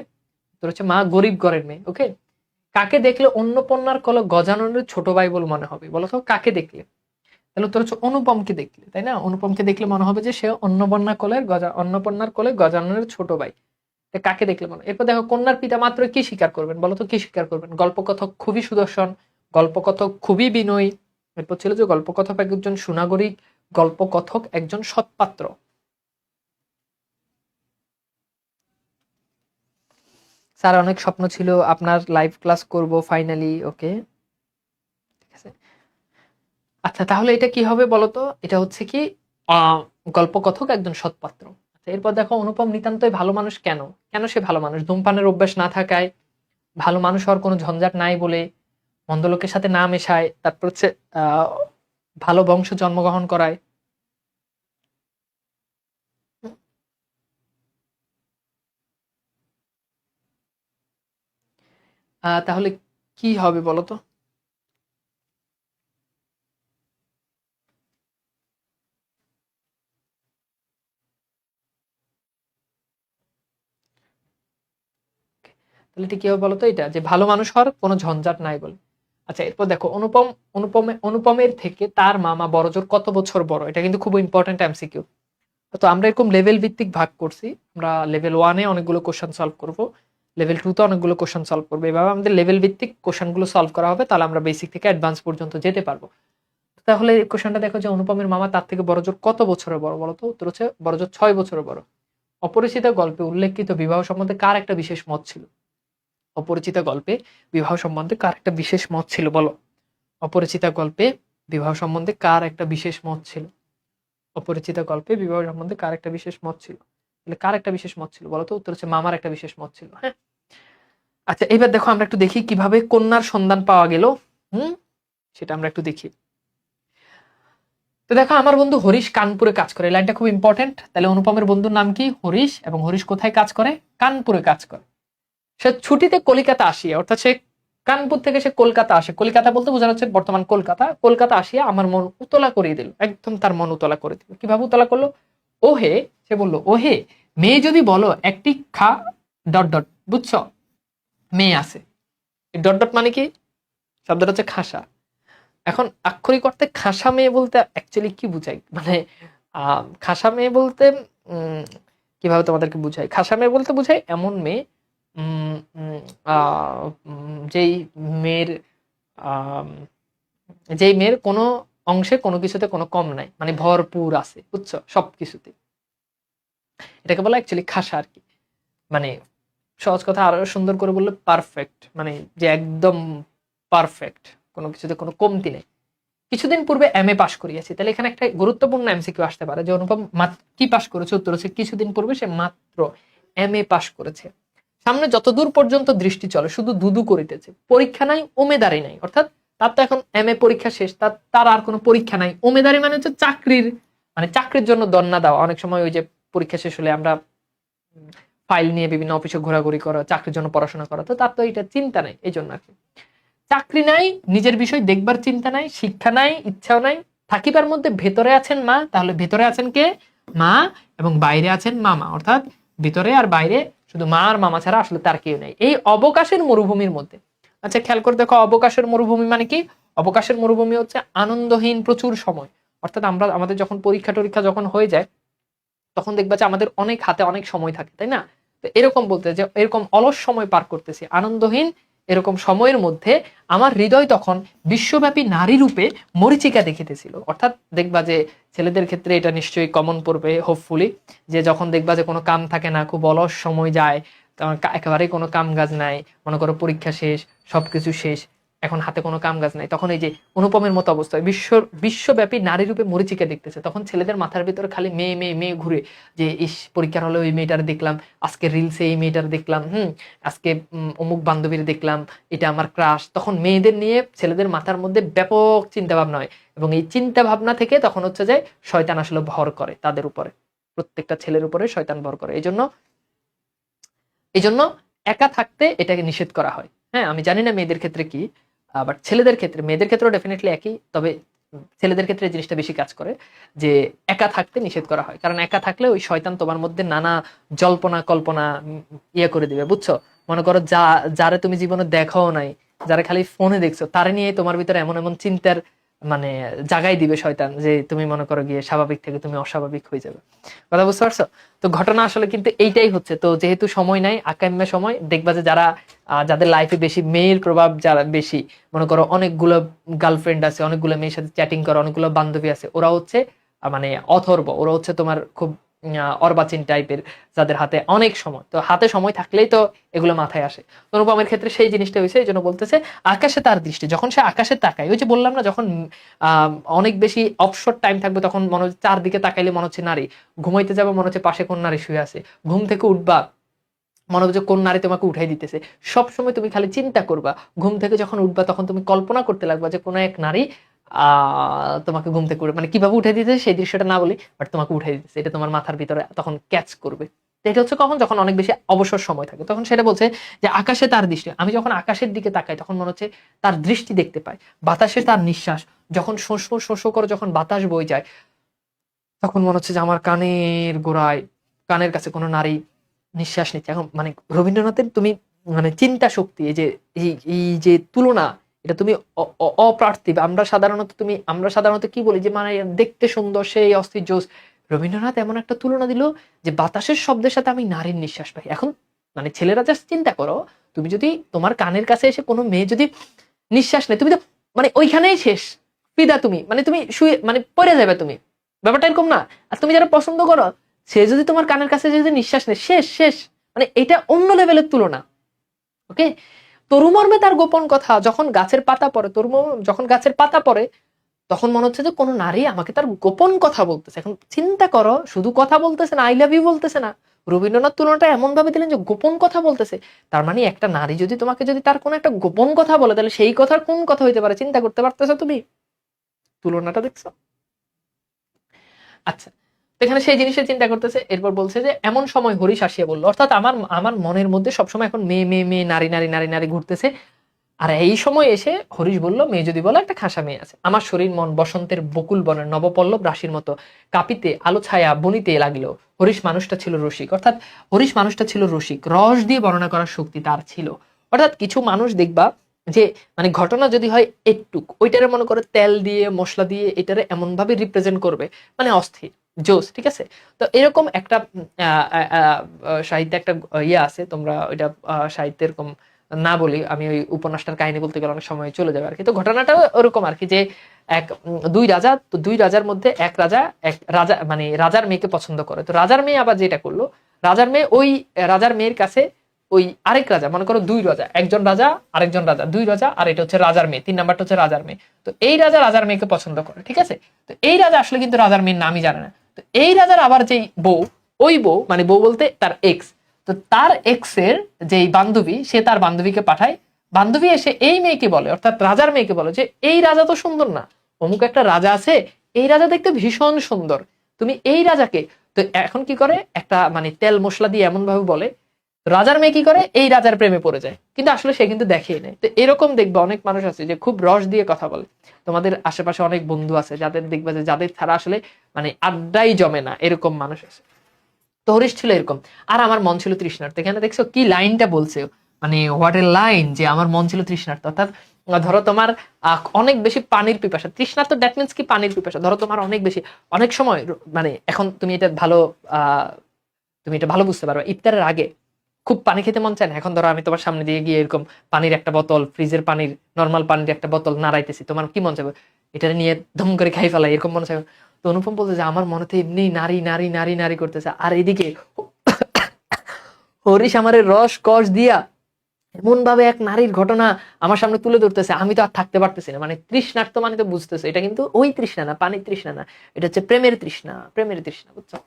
উত্তর হচ্ছে মা গরিব ঘরের মেয়ে। ওকে, কাকে দেখলে অন্নপূর্ণার কোলে গজাননের ছোট ভাই বলে মনে হবে বলো তো? কাকে দেখলে? তাহলে উত্তর হচ্ছে অনুপমকে দেখলে, তাই না? অনুপমকে দেখলে মনে হবে যে সে অন্নপূর্ণার কোলে গজাননের ছোট ভাই। কাকে দেখলে মনে? এরপর দেখো, কন্যার পিতা মাত্র কি স্বীকার করবেন বলো তো? কি স্বীকার করবেন? গল্পকথক খুবই সুদর্শন, গল্পকথক খুবই বিনয়ী। এরপর ছিল যে গল্পকথক একজন সুনাগরিক, গল্পকথক একজন সৎপাত্র। স্যার অনেক স্বপ্ন ছিল আপনার লাইভ ক্লাস করব ফাইনালি। ওকে, ঠিক আছে। আচ্ছা, তাহলে এটা কি হবে বলো তো? এটা হচ্ছে কি গল্পকথক একজন সৎপাত্র। আচ্ছা, এরপর দেখো, অনুপম নিতান্তই ভালো মানুষ কেন? কেন সে ভালো মানুষ? ধূমপানের অভ্যাস না থাকায়, ভালো মানুষ হওয়ার কোনো ঝঞ্ঝাট নাই বলে, মন্দ লোকের সাথে না মেশায়, তারপর হচ্ছে আহ ভালো বংশ জন্মগ্রহণ করায়। তাহলে কি হবে বলো তো? তাহলে এটা কি হবে বলো তো? এটা যে ভালো মানুষ হওয়ার কোনো ঝঞ্ঝাট নাই বলে। আচ্ছা, এরপর দেখো, অনুপমের থেকে তার মামা বড়জোর কত বছর বড়? এটা কিন্তু খুব ইম্পর্টেন্ট এমসিকিউ। তো আমরা এরকম লেভেল ভিত্তিক ভাগ করছি। আমরা লেভেল 1-এ অনেকগুলো কোশ্চেন সলভ করব, লেভেল 2-তে অনেকগুলো কোশ্চেন সলভ করবো। এভাবে আমাদের লেভেল ভিত্তিক কোশ্চেনগুলো সলভ করা হবে, তাহলে আমরা বেসিক থেকে অ্যাডভান্স পর্যন্ত যেতে পারবো। তাহলে এই কোশ্চেনটা দেখো যে অনুপমের মামা তার থেকে বড়জোর কত বছরের বড় বলো তো? উত্তর হচ্ছে বড়জোর 6 বছরের বড়। অপরিচিত গল্পে উল্লেখিত বিবাহ সম্বন্ধে কার একটা বিশেষ মত ছিল? অপরিচিত গল্পে বিবাহ সম্বন্ধে কার একটা বিশেষ মত ছিল বলো? অপরিচিতা গল্পে বিবাহ সম্বন্ধে কার একটা বিশেষ মত ছিল? অপরিচিতা গল্পে বিবাহ সম্বন্ধে কার একটা বিশেষ মত ছিল? তাহলে কার একটা বিশেষ মত ছিল বলো তো? উত্তর হচ্ছে মামার একটা বিশেষ মত ছিল। হ্যাঁ, আচ্ছা, এবার দেখো আমরা একটু দেখি কিভাবে কন্যার সন্ধান পাওয়া গেল। হুম সেটা আমরা একটু দেখি। তো দেখো, আমার বন্ধু হরিশ কানপুরে কাজ করে, লাইনটা খুব ইম্পর্টেন্ট। তাহলে অনুপমের বন্ধুর নাম কি? হরিশ। এবং হরিশ কোথায় কাজ করে? কানপুরে কাজ করে। সে ছুটিতে কলিকাতা আসিয়া, অর্থাৎ সে কানপুর থেকে সে কলকাতা আসে, কলকাতা বলতে বোঝানো হচ্ছে বর্তমান কলকাতা, কলকাতা আসিয়া আমার মন উতলা করিয়ে দিল, একদম তার মন উতলা করে দিল। কিভাবে উতলা করলো? ও হে, সে বললো ও হে, মেয়ে যদি বলো একটি খা ডট ডট, বুঝছো, মেয়ে আছে। ডট ডট মানে কি? শব্দটা হচ্ছে খাসা। এখন আক্ষরিক অর্থে খাসা মেয়ে বলতে অ্যাকচুয়ালি কি বুঝাই, মানে খাসা মেয়ে বলতে কিভাবে তোমাদেরকে বুঝাই? খাসা মেয়ে বলতে বুঝাই এমন মেয়ে যেই মেয়ের আম, যেই মেয়ের কোনো অংশে কোনো কিছুতে কোনো কম নাই, মানে ভরপুর আছে, বুঝছো, সবকিছুতে। এটাকে বলা অ্যাকচুয়ালি খাসা আর কি। মানে সহজ কথা আরো সুন্দর করে বললে পারফেক্ট, মানে যে একদম পারফেক্ট, কোনো কিছুতে কোনো কমতি নেই। কিছুদিন পূর্বে এমএ পাশ করিয়েছি, তাহলে এখানে একটা গুরুত্বপূর্ণ এমসিকিউ আসতে পারে যে অনুপম কি পাশ করেছে? উত্তর হচ্ছে কিছুদিন পূর্বে সে মাত্র এমএ পাশ করেছে। সামনে যতদূর পর্যন্ত দৃষ্টি চলে শুধু দুদু করিতেছে, পরীক্ষা নাই, উমেদারি নাই। অর্থাৎ তার তো এখন এমএ পরীক্ষা শেষ, তার আর কোনো পরীক্ষা নাই। উমেদারি মানে হচ্ছে চাকরির, মানে চাকরির জন্য দন্না দেওয়া। অনেক সময় ওই যে পরীক্ষা শেষ হলে আমরা ফাইল নিয়ে বিভিন্ন অফিসে ঘোরাঘুরি করা, চাকরির জন্য পড়াশোনা করা, তো তার তো এটা চিন্তা নাই, এই জন্য আর কি। চাকরি নাই, নিজের বিষয় দেখবার চিন্তা নাই, শিক্ষা নাই, ইচ্ছাও নাই, থাকিবার মধ্যে ভেতরে আছেন মা। তাহলে ভেতরে আছেন কে? মা, এবং বাইরে আছেন মামা। অর্থাৎ ভিতরে আর বাইরে শুধু মা আর মামা ছাড়া আসলে তার কেউ নেই এই অবকাশের মরুভূমির মধ্যে। আচ্ছা খেয়াল করে দেখো, অবকাশের মরুভূমি মানে কি? অবকাশের মরুভূমি হচ্ছে আনন্দহীন প্রচুর সময়। অর্থাৎ আমাদের যখন পরীক্ষা টরীক্ষা যখন হয়ে যায় তখন দেখবা যে আমাদের অনেক হাতে অনেক সময় থাকে, তাই না? তো এরকম বলতে যে এরকম অলস সময় পার করতেছি, আনন্দহীন এরকম সময়ের মধ্যে আমার হৃদয় তখন বিশ্বব্যাপী নারী রূপে মরিচিকা দেখিতেছিল। অর্থাৎ দেখবা যে ছেলেদের ক্ষেত্রে এটা নিশ্চয়ই কমন পড়বে হোপফুলি, যে যখন দেখবা যে কোনো কাম থাকে না, খুব অলস সময় যায়, একেবারেই কোনো কাম কাজ নাই, মনে করো পরীক্ষা শেষ, সবকিছু শেষ, এখন হাতে কোনো কাম কাজ নাই, তখন এই যে অনুপমের মতো অবস্থায় বিশ্বব্যাপী নারী রূপে মরিচিকা দেখতেছে, তখন ছেলেদের মাথার ভিতরে খালি মেয়ে মেয়ে মেয়ে ঘুরে, যে ইস পরীক্ষার হলে ওই মেয়েটার দেখলাম, আজকে রিলসে এই মেয়েটার দেখলাম, আজকে অমুক বান্ধবীর দেখলাম, এটা আমার ক্রাশ। তখন মেয়েদের নিয়ে ছেলেদের মাথার মধ্যে ব্যাপক চিন্তা ভাবনা হয়, এবং এই চিন্তা ভাবনা থেকে তখন হচ্ছে যে শয়তান আসলে ভর করে তাদের উপরে, প্রত্যেকটা ছেলের উপরে শয়তান ভর করে। এই জন্য একা থাকতে এটাকে নিষেধ করা হয়। হ্যাঁ, আমি জানি না মেয়েদের ক্ষেত্রে কি, বাট ছেলেদের ক্ষেত্রে, মেয়েদের ক্ষেত্রেও ডেফিনেটলি একই, তবে ছেলেদের ক্ষেত্রে জিনিসটা বেশি কাজ করে, যে একা থাকতে নিষেধ করা হয়। কারণ একা থাকলে ওই শয়তান তোমার মধ্যে নানা জল্পনা কল্পনা ইয়ে করে দিবে, বুঝছো। মনে করো যারে তুমি জীবনে দেখাও নাই, যারা খালি ফোনে দেখছো, তারে নিয়ে তোমার ভিতরে এমন এমন চিন্তার মানে জাগাই দিবে শয়তান, যে তুমি মনে করো গিয়ে স্বাভাবিক থেকে তুমি অস্বাভাবিক হয়ে যাবে। কথা বুঝতে পারছো? তো ঘটনা আসলে কিন্তু এইটাই হচ্ছে। তো যেহেতু সময় নাই, আকাম্য সময়, দেখবা যে যাদের লাইফে বেশি মেয়ের প্রভাব যারা বেশি, মনে করো অনেকগুলো গার্লফ্রেন্ড আছে, অনেকগুলো মেয়ের সাথে চ্যাটিং করে, অনেকগুলো বান্ধবী আছে, ওরা হচ্ছে মানে অথর্ব, ওরা হচ্ছে তোমার খুব অর্বাচীন টাইপের, যাদের হাতে অনেক সময়। তো হাতে সময় থাকলেই তো এগুলো মাথায় আসে। তো অনুপমের ক্ষেত্রে সেই জিনিসটা হয়েছে, এই জন্য বলতেছে আকাশে তার দৃষ্টি, যখন সে আকাশে তাকায়, ওই যে বললাম না, যখন অনেক বেশি অবসর টাইম থাকবে তখন মনে হচ্ছে চারদিকে তাকাইলে মনে হচ্ছে নারী, ঘুমাইতে যাবে মনে হচ্ছে পাশে কোন নারী শুয়ে আছে, ঘুম থেকে উঠবা মনে হচ্ছে কোন নারী তোমাকে উঠাই দিতেছে। সবসময় তুমি খালি চিন্তা করবা, ঘুম থেকে যখন উঠবা তখন তুমি কল্পনা করতে লাগবা যে কোনো এক নারী তোমাকে ঘুম থেকে মানে কিভাবে উঠে দিতেছে সেই দৃশ্যটা না বলি, বাট তোমাকে উঠে দিতেছে, এটা তোমার মাথার ভিতরে তখন ক্যাচ করবে। এটা হচ্ছে কখন, যখন অনেক বেশি অবসর সময় থাকে, তখন সেটা বলছে যে আকাশে তার দৃষ্টি। আমি যখন আকাশের দিকে তাকাই তখন মনে হচ্ছে তার দৃষ্টি দেখতে পাই, বাতাসে তার নিঃশ্বাস, যখন শোঁ শোঁ শোঁ করে যখন বাতাস বয়ে যায়, তখন মনে হচ্ছে যে আমার কানের গোড়ায়, কানের কাছে কোনো নারী নিঃশ্বাস নিচ্ছে। এখন মানে রবীন্দ্রনাথের তুমি মানে চিন্তা শক্তি, এই যে এই যে তুলনা, এটা তুমি অপ্রার্থিব। আমরা সাধারণত কি বলি যে মানে দেখতে সুন্দর, সেই অস্থির জোস। রবীন্দ্রনাথ এমন একটা তুলনা দিল যে বাতাসের শব্দের সাথে আমি নারীর নিঃশ্বাস পাই। এখন মানে ছেলেরা জাস্ট চিন্তা করো, তুমি যদি তোমার কানের কাছে এসে কোনো মেয়ে যদি নিঃশ্বাস নেয়, তুমি তো মানে ওইখানেই শেষ, ফিদা তুমি, মানে তুমি শুয়ে মানে পড়ে যাবে তুমি। ব্যাপারটা এরকম না? আর তুমি যারা পছন্দ করো, সে যদি তোমার কানের কাছে যদি নিঃশ্বাস নেয়, শেষ শেষ, মানে এটা অন্য লেভেলের তুলনা। ওকে, তরুমর্মে তার গোপন কথা, যখন গাছের পাতা পড়ে, যখন গাছের পাতা পড়ে তখন মনে হচ্ছে যে কোনো নারী আমাকে তার গোপন কথা বলতেছে। এখন চিন্তা করো, শুধু কথা বলতেছে না, আই লাভ ইউ বলতেছে না, রবীন্দ্রনাথ তুলনাটা এমন ভাবে দিলেন যে গোপন কথা বলতেছে। তার মানে একটা নারী যদি তোমাকে যদি তার কোনো একটা গোপন কথা বলে, তাহলে সেই কথার কোন কথা হইতে পারে চিন্তা করতে পারতেছো তুমি? তুলনাটা দেখছো? আচ্ছা, তো এখানে সেই জিনিসের চিন্তা করতেছে। এরপর বলছে যে এমন সময় হরিশ আসিয়া বলল, অর্থাৎ আমার আমার মনের মধ্যে সবসময় এখন মেয়ে মেয়ে মেয়ে, নারী নারী নারী নারী ঘুরতেছে। আর এই সময় এসে হরিশ বলল, মেয়ে যদি বলো একটা খাসা মেয়ে আছে। আমার শরীর মন বসন্তের বকুল বনের নবপল্লব রাশির মতো কাঁপিতে আলো ছায়া বনিতে লাগিল। হরিশ মানুষটা ছিল রসিক, অর্থাৎ হরিশ মানুষটা ছিল রসিক, রস দিয়ে বর্ণনা করার শক্তি তার ছিল। অর্থাৎ কিছু মানুষ দেখবা যে মানে ঘটনা যদি হয় একটুক, ওইটারে মনে করে তেল দিয়ে মশলা দিয়ে এটারে এমন ভাবে রিপ্রেজেন্ট করবে, মানে অস্থির জোস, ঠিক আছে। তো এরকম একটা সাহিত্যে একটা ইয়ে আছে, তোমরা ওইটা সাহিত্যে এরকম না বলি, আমি ওই উপন্যাসটার কাহিনী বলতে গেলে অনেক সময় চলে যাবে আর কি। তো ঘটনাটাও ওরকম আর কি, যে দুই রাজা, তো দুই রাজার মধ্যে এক রাজা মানে রাজার মেয়েকে পছন্দ করে। তো রাজার মেয়ে আবার যেটা করলো, রাজার মেয়ে ওই রাজার মেয়ের কাছে ওই আরেক রাজা, মনে করো দুই রাজা, একজন রাজা আরেকজন রাজা, দুই রাজা, আর এটা হচ্ছে রাজার মেয়ে, 3 নাম্বারটা হচ্ছে রাজার মেয়ে। তো এই রাজা রাজার মেয়েকে পছন্দ করে, ঠিক আছে। তো এই রাজা আসলে কিন্তু রাজার মেয়ের নামই জানে না। তো এই রাজার আবার যেই বউ, ওই বউ মানে বউ বলতে তার এক্স, তো তার এক্স এর যেই বান্ধবী, সে তার বান্ধবীকে পাঠায়। বান্ধবী এসে এই মেয়েকে বলে, অর্থাৎ রাজার মেয়েকে বলে যে এই রাজা তো সুন্দর না, অমুক একটা রাজা আছে, এই রাজা দেখতে ভীষণ সুন্দর, তুমি এই রাজাকে। তো এখন কি করে, একটা মানে তেল মশলা দিয়ে এমন ভাবে বলে, রাজার মেয়ে কি করে, এই রাজার প্রেমে পড়ে যায়, কিন্তু আসলে সে কিন্তু দেখেই নেই। তো এরকম দেখবে অনেক মানুষ আছে যে খুব রস দিয়ে কথা বলে। তোমাদের আশেপাশে অনেক বন্ধু আছে যাদের দেখবে যে যাদের ছাড়া আসলে মানে আড্ডাই জমে না, এরকম মানুষ আছে। তো হরিশ ছিল এরকম। আর আমার মন ছিল তৃষ্ণার্ত। এখানে দেখছো কি লাইনটা বলছে, মানে হোয়াট এ লাইন, যে আমার মন ছিল তৃষ্ণার্ত। অর্থাৎ ধরো তোমার অনেক বেশি পানির পিপাসা, তৃষ্ণার্ত দ্যাট মিন্স কি পানির পিপাসা। ধরো তোমার অনেক বেশি, অনেক সময় মানে এখন তুমি এটা ভালো তুমি এটা ভালো বুঝতে পারবে, ইফতারের আগে খুব পানি খেতে মন চায় না। এখন ধরো আমি তোমার সামনে দিয়ে গিয়ে এরকম পানির একটা বোতল, ফ্রিজের পানির, নর্মাল পানির একটা বোতল নাড়াইতেছি, তোমার কি মন চাইবে, এটা নিয়ে ধম করে খাই ফেলাই, এরকম মনে চাইবে। তো অনুপম বলতে যে আমার মনে তো এমনি নারী নারী নারী নারী করতেছে, আর এদিকে হরিশ আমারে রস কষ দিয়া এমন ভাবে এক নারীর ঘটনা আমার সামনে তুলে ধরতেছে, আমি তো আর থাকতে পারতেছি না। মানে তৃষ্ণার্ত মানে তো বুঝতেছে, এটা কিন্তু ওই তৃষ্ণা না, পানির তৃষ্ণা না, এটা হচ্ছে প্রেমের তৃষ্ণা, প্রেমের তৃষ্ণা, বুঝছো।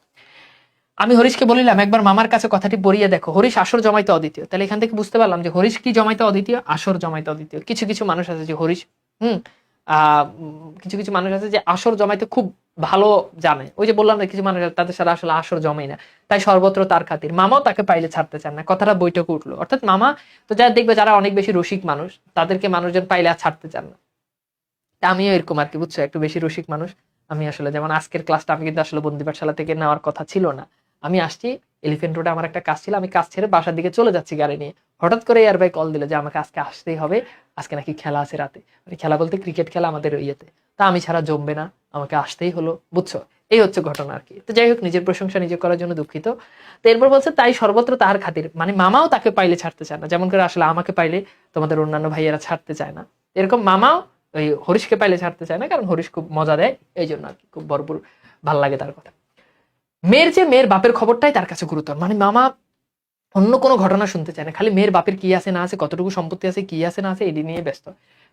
আমি হরিশকে বলিলাম, একবার মামার কাছে কথাটি পড়িয়ে দেখো। হরিশ আসর জমাইতে অদ্বিতীয়। তাহলে এখান থেকে বুঝতে পারলাম যে হরিশ কি জমাইতে অদ্বিতীয়, আসর জমাইতে অদ্বিতীয়। কিছু কিছু মানুষ আছে যে হরিশ কিছু কিছু মানুষ আছে যে আসর জমাইতে খুব ভালো জানে। ওই যে বললাম না, কিছু মানুষ আছে তাদের সাথে আসলে আসর জমাই না, তাই সর্বত্র তার খাতির। মামাও তাকে পাইলে ছাড়তে চান না, কথাটা বৈঠকে উঠলো। অর্থাৎ মামা তো যারা দেখবে যারা অনেক বেশি রসিক মানুষ, তাদেরকে মানুষজন পাইলে আর ছাড়তে চান না। আমিও এরকম আর কি, বুঝছো, একটু বেশি রসিক মানুষ। আমি আসলে যেমন আজকের ক্লাসটা আমি কিন্তু আসলে বন্দি পাঠশালা থেকে নেওয়ার কথা ছিল না। আমি আসছি এলিফেন্ট রোডে, আমার একটা কাজ ছিল, আমি কাজ ছেড়ে বাসার দিকে চলে যাচ্ছি গাড়ি নিয়ে। হঠাৎ করে এয়ার ভাই কল দিল যে আমাকে আজকে আসতেই হবে, আজকে নাকি খেলা আছে রাতে, মানে খেলা বলতে ক্রিকেট খেলা আমাদের ইয়েতে। তা আমি ছাড়া জমবে না, আমাকে আসতেই হলো, বুঝছো। এই হচ্ছে ঘটনা আর কি। তো যাই হোক, নিজের প্রশংসা নিজে করার জন্য দুঃখিত। তো এরপর বলছে তাই সর্বত্র তাহার খাতির, মানে মামাও তাকে পাইলে ছাড়তে চায় না, যেমন করে আসলে আমাকে পাইলে তোমাদের অন্যান্য ভাইয়েরা ছাড়তে চায় না, এরকম মামাও ওই হরিশকে পাইলে ছাড়তে চায় না, কারণ হরিশ খুব মজা দেয়, এই জন্য আর কি, খুব ভরপুর ভাল লাগে তার কথা। মেয়ের যে মেয়ের বাপের খবরটাই তার কাছে গুরুতর, মানে মামা অন্য কোনো ঘটনা শুনতে চায় না, খালি মেয়ের বাপের কি আছে না আছে, কতটুকু সম্পত্তি আছে, কি আছে না আছে, এটি নিয়ে ব্যস্ত।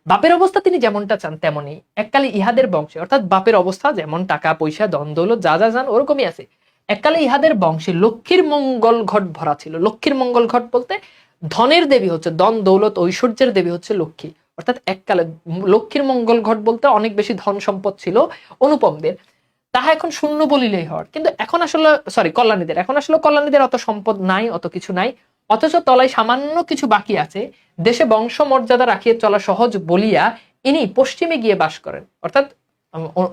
বাপের অবস্থা তিনি যেমনটা চান তেমনই, এককালে ইহাদের বংশে, অর্থাৎ বাপের অবস্থা যেমন টাকা পয়সা ধন দৌলত যা যা যান ওরকমই আছে, এককালে ইহাদের বংশে লক্ষ্মীর মঙ্গল ঘট ভরা ছিল। লক্ষ্মীর মঙ্গল ঘট বলতে ধনের দেবী হচ্ছে, ধন দৌলত ঐশ্বর্যের দেবী হচ্ছে লক্ষ্মী। অর্থাৎ এককালে লক্ষ্মীর মঙ্গল ঘট বলতে অনেক বেশি ধন সম্পদ ছিল অনুপমদের, তাহা এখন শূন্য বলিলেই হয়। কিন্তু এখন আসলে কল্যাণীদের, এখন আসলে কল্যাণীদের অত সম্পদ নাই, অত কিছু নাই, অথচ তলায় সামান্য কিছু বাকি আছে। দেশে বংশ মর্যাদা রাখিয়ে চলা সহজ বলিয়া ইনি পশ্চিমে গিয়ে বাস করেন। অর্থাৎ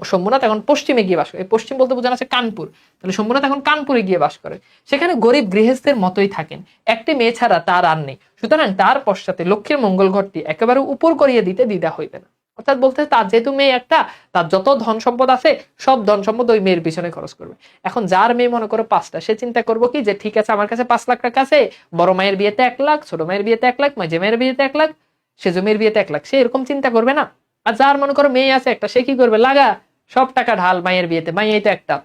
শম্ভুনাথ এখন পশ্চিমে গিয়ে বাস করে, পশ্চিম বলতে বোঝানো আছে কানপুর, তাহলে শম্ভুনাথ এখন কানপুরে গিয়ে বাস করে, সেখানে গরিব গৃহস্থের মতোই থাকেন, একটি মেয়ে ছাড়া তার আর নেই, সুতরাং তার পশ্চাতে লক্ষ্মীর মঙ্গল ঘরটি একেবারে উপর করিয়ে দিতে দ্বিধা হইবে না। অর্থাৎ বলতে তার যেহেতু মেয়ে একটা, তার যত ধন সম্পদ আছে সব ধন সম্পদ ওই মেয়ের পিছনে খরচ করবে। এখন যার মেয়ে মনে করো 5টা, সে চিন্তা করবো কি যে ঠিক আছে আমার কাছে 5 লাখ টাকা আছে, বড় মায়ের বিয়েতে 1 লাখ, ছোট মায়ের বিয়েতে 1 লাখ, মাঝে মায়ের বিয়েতে 1 লাখ, সেজ মেয়ের বিয়েতে 1 লাখ, সে এরকম চিন্তা করবে না। আর যার মনে করো মেয়ে আছে একটা, সে কি করবে, লাগা সব টাকা ঢাল মায়ের বিয়েতে, মাইয়াই তো একটা,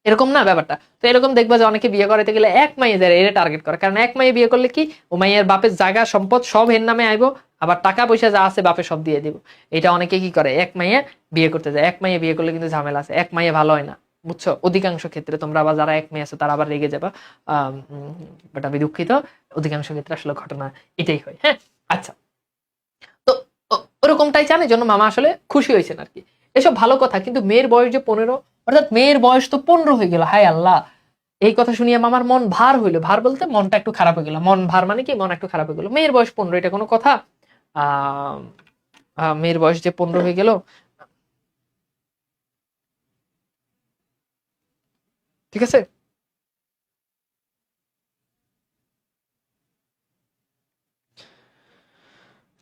এরকম না ব্যাপারটা। তো এরকম দেখবা যে অনেকে বিয়ে করাইতে গেলে এক মাইয়ে যায় এর টার্গেট করে, কারণ এক মাইয়ে বিয়ে করলে কি ও মাইয়ের বাপের জায়গা সম্পদ সব এর নামে আইবো, আবার টাকা পয়সা যা আছে বাপে সব দিয়ে দিব। এটা অনেকে কি করে, এক মাইয়ে বিয়ে করতে যায়। এক মাইয়ে বিয়ে করলে কিন্তু ঝামেলা আছে, এক মাইয়ে ভালো হয় না, বুঝছো। অধিকাংশ ক্ষেত্রে তোমরা আবার যারা এক মেয়ে আছে তারা আবার রেগে যাবা, বাট আমি দুঃখিত, অধিকাংশ ক্ষেত্রে আসলে ঘটনা এটাই হয়। হ্যাঁ, আচ্ছা, তো ওরকমটাই চান, এই জন্য মামা আসলে খুশি হয়েছেন আর কি। এসব ভালো কথা, কিন্তু মেয়ের বয়স যে 15, অর্থাৎ মেয়ের বয়স তো 15 হয়ে গেল, হায় আল্লাহ। এই কথা শুনিয়ে মামার মন ভার হইলো, ভার বলতে মনটা একটু খারাপ হয়ে গেল, মন ভার মানে কি, মন একটু খারাপ হয়ে গেল, মেয়ের বয়স 15, এটা কোনো কথা। আহ মেয়ের বয়স যে 15 হয়ে গেল, ঠিক আছে।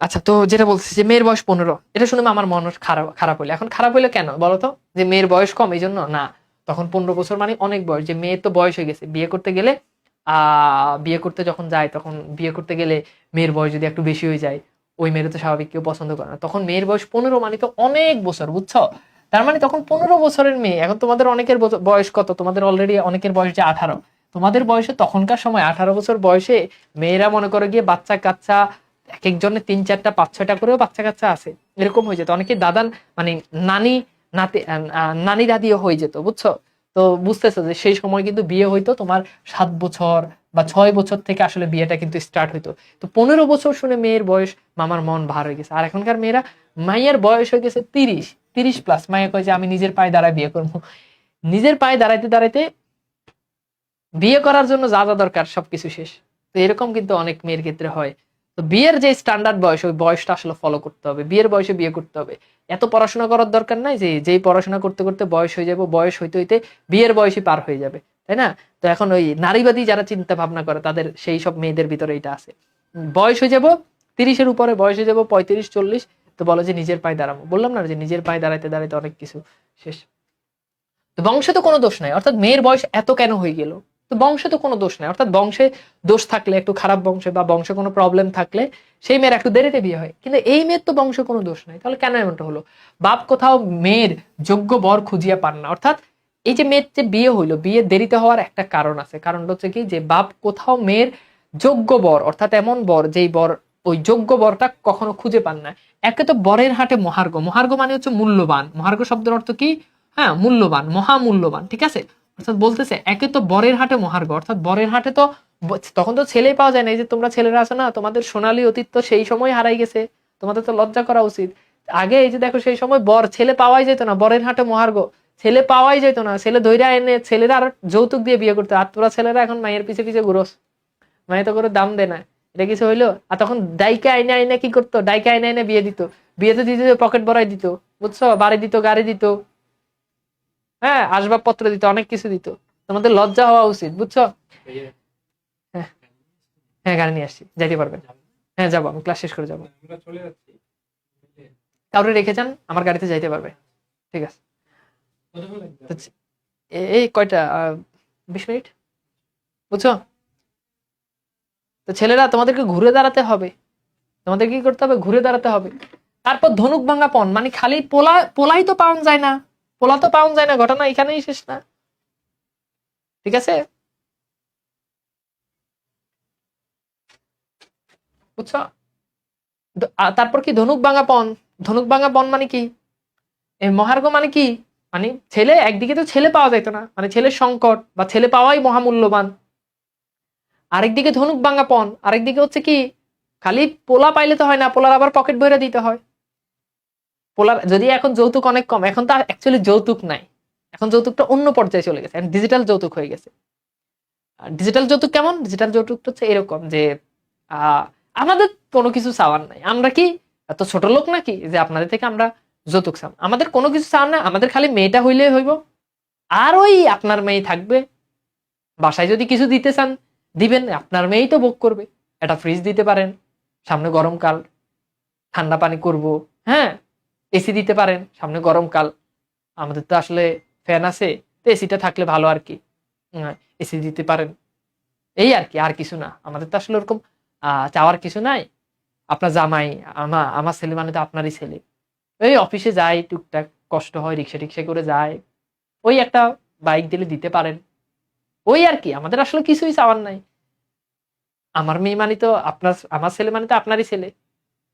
আচ্ছা, তো যেটা বলছি যে মেয়ের বয়স 15, এটা শুনে আমার মন খারাপ খারাপ হইলো। এখন খারাপ হইলো কেন বলতো? যে মেয়ের বয়স কম এই জন্য না, তখন 15 বছর মানে অনেক বয়স, যে মেয়ের তো বয়স হয়ে গেছে বিয়ে করতে গেলে। বিয়ে করতে যখন যায়, তখন বিয়ে করতে গেলে মেয়ের বয়স যদি একটু বেশি হয়ে যায়, ওই মেয়ের তো স্বাভাবিক কেউ পছন্দ করে না। তখন মেয়ের বয়স 15 মানে তো অনেক বছর, বুঝছো? তার মানে তখন 15 বছরের মেয়ে, এখন তোমাদের অনেকের বয়স কত? তোমাদের অলরেডি অনেকের বয়স যে 18। তোমাদের বয়সে তখনকার সময় 18 বছর বয়সে মেয়েরা মনে করে গিয়ে বাচ্চা কাচ্চা, এক একজনের 3-4টা 5-6টা করেও বাচ্চা কাচ্চা আছে, এরকম হয়ে যেত। অনেকে দাদা মানে নানি নাতি নানি দাদিও হয়ে যেত, বুঝছো? তো বুঝতেছো যে সেই সময় কিন্তু বিয়ে হইতো তোমার 7 বছর বা 6 বছর থেকে আসলে বিয়েটা কিন্তু স্টার্ট হইতো। তো 15 বছর শুনে মেয়ের বয়স মামার মন ভার হয়ে গেছে। আর এখনকার মেয়েরা, মাইয়ের বয়স হয়ে গেছে 30 প্লাস, মাইয়া কয় যে আমি নিজের পায়ে দাঁড়ায় বিয়ে করবো। নিজের পায়ে দাঁড়াইতে দাঁড়াইতে বিয়ে করার জন্য যা যা দরকার সবকিছু শেষ। তো এরকম কিন্তু অনেক মেয়ের ক্ষেত্রে হয়। তো বিয়ের যে স্ট্যান্ডার্ড বয়স, ওই বয়সটা আসলে ফলো করতে হবে, বিয়ের বয়সে বিয়ে করতে হবে। এত পড়াশোনা করার দরকার নাই যে যেই পড়াশোনা করতে করতে বয়স হয়ে যাবে, বয়স হইতে হইতে বিয়ের বয়সই পার হয়ে যাবে, তাই না? তো এখন ওই নারীবাদী যারা চিন্তা ভাবনা করে, তাদের সেই সব মেয়েদের ভিতরে এটা আছে। বয়স হয়ে যাব 30-এর উপরে, বয়স হয়ে যাব 35-40, তো বলো যে নিজের পায়ে দাঁড়াবো। বললাম না যে নিজের পায়ে দাঁড়াইতে দাঁড়াইতে অনেক কিছু শেষ। তো বংশে তো কোনো দোষ নাই, অর্থাৎ মেয়ের বয়স এত কেন হয়ে গেল? তো বংশে তো কোনো দোষ নাই, অর্থাৎ বংশে দোষ থাকলে, একটু খারাপ বংশে বা বংশে কোনো প্রবলেম থাকলে সেই মেয়ের একটু দেরিতে বিয়ে হয়, কিন্তু এই মেয়ের তো বংশে কোনো দোষ নাই, তাহলে কেন এমনটা হলো? বাপ কোথাও মেয়ের যোগ্য বর খুঁজিয়া পান না, অর্থাৎ এই যে মেয়ের যে বিয়ে হইলো, বিয়ে দেরিতে হওয়ার একটা কারণ আছে। কারণটা হচ্ছে কি, যে বাপ কোথাও মেয়ের যোগ্য বর, অর্থাৎ এমন বর যেই বর, ওই যোগ্য বরটা কখনো খুঁজে পান না। একে তো বরের হাটে মহার্ঘ, মহার্ঘ মানে হচ্ছে মূল্যবান। মহার্ঘ শব্দের অর্থ কি? হ্যাঁ, মূল্যবান, মহামূল্যবান, ঠিক আছে। অর্থাৎ বলতেছে একে তো বরের হাটে মহার্ঘ, অর্থাৎ বরের হাটে তো তখন তো ছেলেই পাওয়া যায় না। এই যে তোমরা ছেলেরা আছো না, তোমাদের সোনালী অতীত তো সেই সময় হারাই গেছে, তোমাদের তো লজ্জা করা উচিত। আগে এই যে দেখো, সেই সময় বর ছেলে পাওয়াই যেত না, বরের হাটে মহার্ঘ, ছেলে পাওয়াই যেত না, ছেলে ধৈর্য এনে ছেলেরা আর যৌতুক দিয়ে বিয়ে করতে। আর তোরা ছেলেরা এখন মায়ের পিছে পিছে ঘুরোস, মায়ে তো করে দাম দেয় না, এটা কিছু হইলো? আর তখন ডাইকে আইনে আইনে কি করতো, ডাইকে আইনে আইনে বিয়ে দিত, বিয়েতে দিতে পকেট ভরাই দিত, বুঝছো? বাড়ি দিত, গাড়ি দিত, হ্যাঁ, আসবাবপত্র দিত, অনেক কিছু দিত। তোমাদের লজ্জা হওয়া উচিত, বুঝছো? হ্যাঁ, হ্যাঁ, গাড়ি নিয়ে আসছি, যাইতে পারবেন। হ্যাঁ, যাবো, আমি ক্লাস শেষ করে যাবো। কাউরে রেখে যান, আমার গাড়িতে যাইতে পারবে, ঠিক আছে? তো এই কয়টা 20 মিনিট, বুঝছো? তো ছেলেরা, তোমাদেরকে ঘুরে দাঁড়াতে হবে, তোমাদের কি করতে হবে? ঘুরে দাঁড়াতে হবে। তারপর ধনুক ভাঙা পণ, মানে খালি পোলাই তো পাওয়া যায় না, পোলা তো পাওয়া যায় না, ঘটনা এখানেই শেষ না, ঠিক আছে? বুঝছো? তারপর কি ধনুক ভাঙা পণ? ধনুক ভাঙা পণ মানে কি? এই মহার্ঘ মানে কি? মানে ছেলে, একদিকে তো ছেলে পাওয়া যাইতো না, মানে ছেলের সংকট বা ছেলে পাওয়াই মহামূল্যবান। আরেকদিকে ধনুক ভাঙা পণ, আরেকদিকে হচ্ছে কি, খালি পোলা পাইলে তো হয় না, পোলার আবার পকেট ভরে দিতে হয়। পোলার যদি এখন যৌতুক অনেক কম, এখন তো অ্যাকচুয়ালি যৌতুক নাই, এখন যৌতুকটা অন্য পর্যায়ে চলে গেছে, ডিজিটাল যৌতুক হয়ে গেছে। ডিজিটাল যৌতুক কেমন? ডিজিটাল যৌতুকটা হচ্ছে এরকম যে আহ আমাদের কোনো কিছু চাওয়ার নাই, আমরা কি এত ছোট লোক নাকি যে আপনাদের থেকে আমরা যৌতুক চাম? আমাদের কোনো কিছু চাওয়ার না, আমাদের খালি মেয়েটা হইলে হইব, আর ওই আপনার মেয়ে থাকবে। বাসায় যদি কিছু দিতে চান দিবেন, আপনার মেয়েই তো ভোগ করবে। একটা ফ্রিজ দিতে পারেন, সামনে গরমকাল, ঠান্ডা পানি করব, হ্যাঁ। এসি দিতে পারেন, সামনে গরমকাল, আমাদের তো আসলে ফ্যান আছে, তো এসিটা থাকলে ভালো আর কি, এসি দিতে পারেন। এই আর কি, আর কিছু না, আমাদের তো আসলে ওরকম চাওয়ার কিছু নাই। আপনার জামাই, আমার ছেলে মানে তো আপনারই ছেলে, ওই অফিসে যায় টুকটাক, কষ্ট হয়, রিক্সা টিক্সা করে যায়, ওই একটা বাইক দিলে দিতে পারেন, ওই আর কি। আমাদের আসলে কিছুই চাওয়ার নাই। আমার মেয়ে মানে তো আপনার, আমার ছেলে মানে তো আপনারই ছেলে,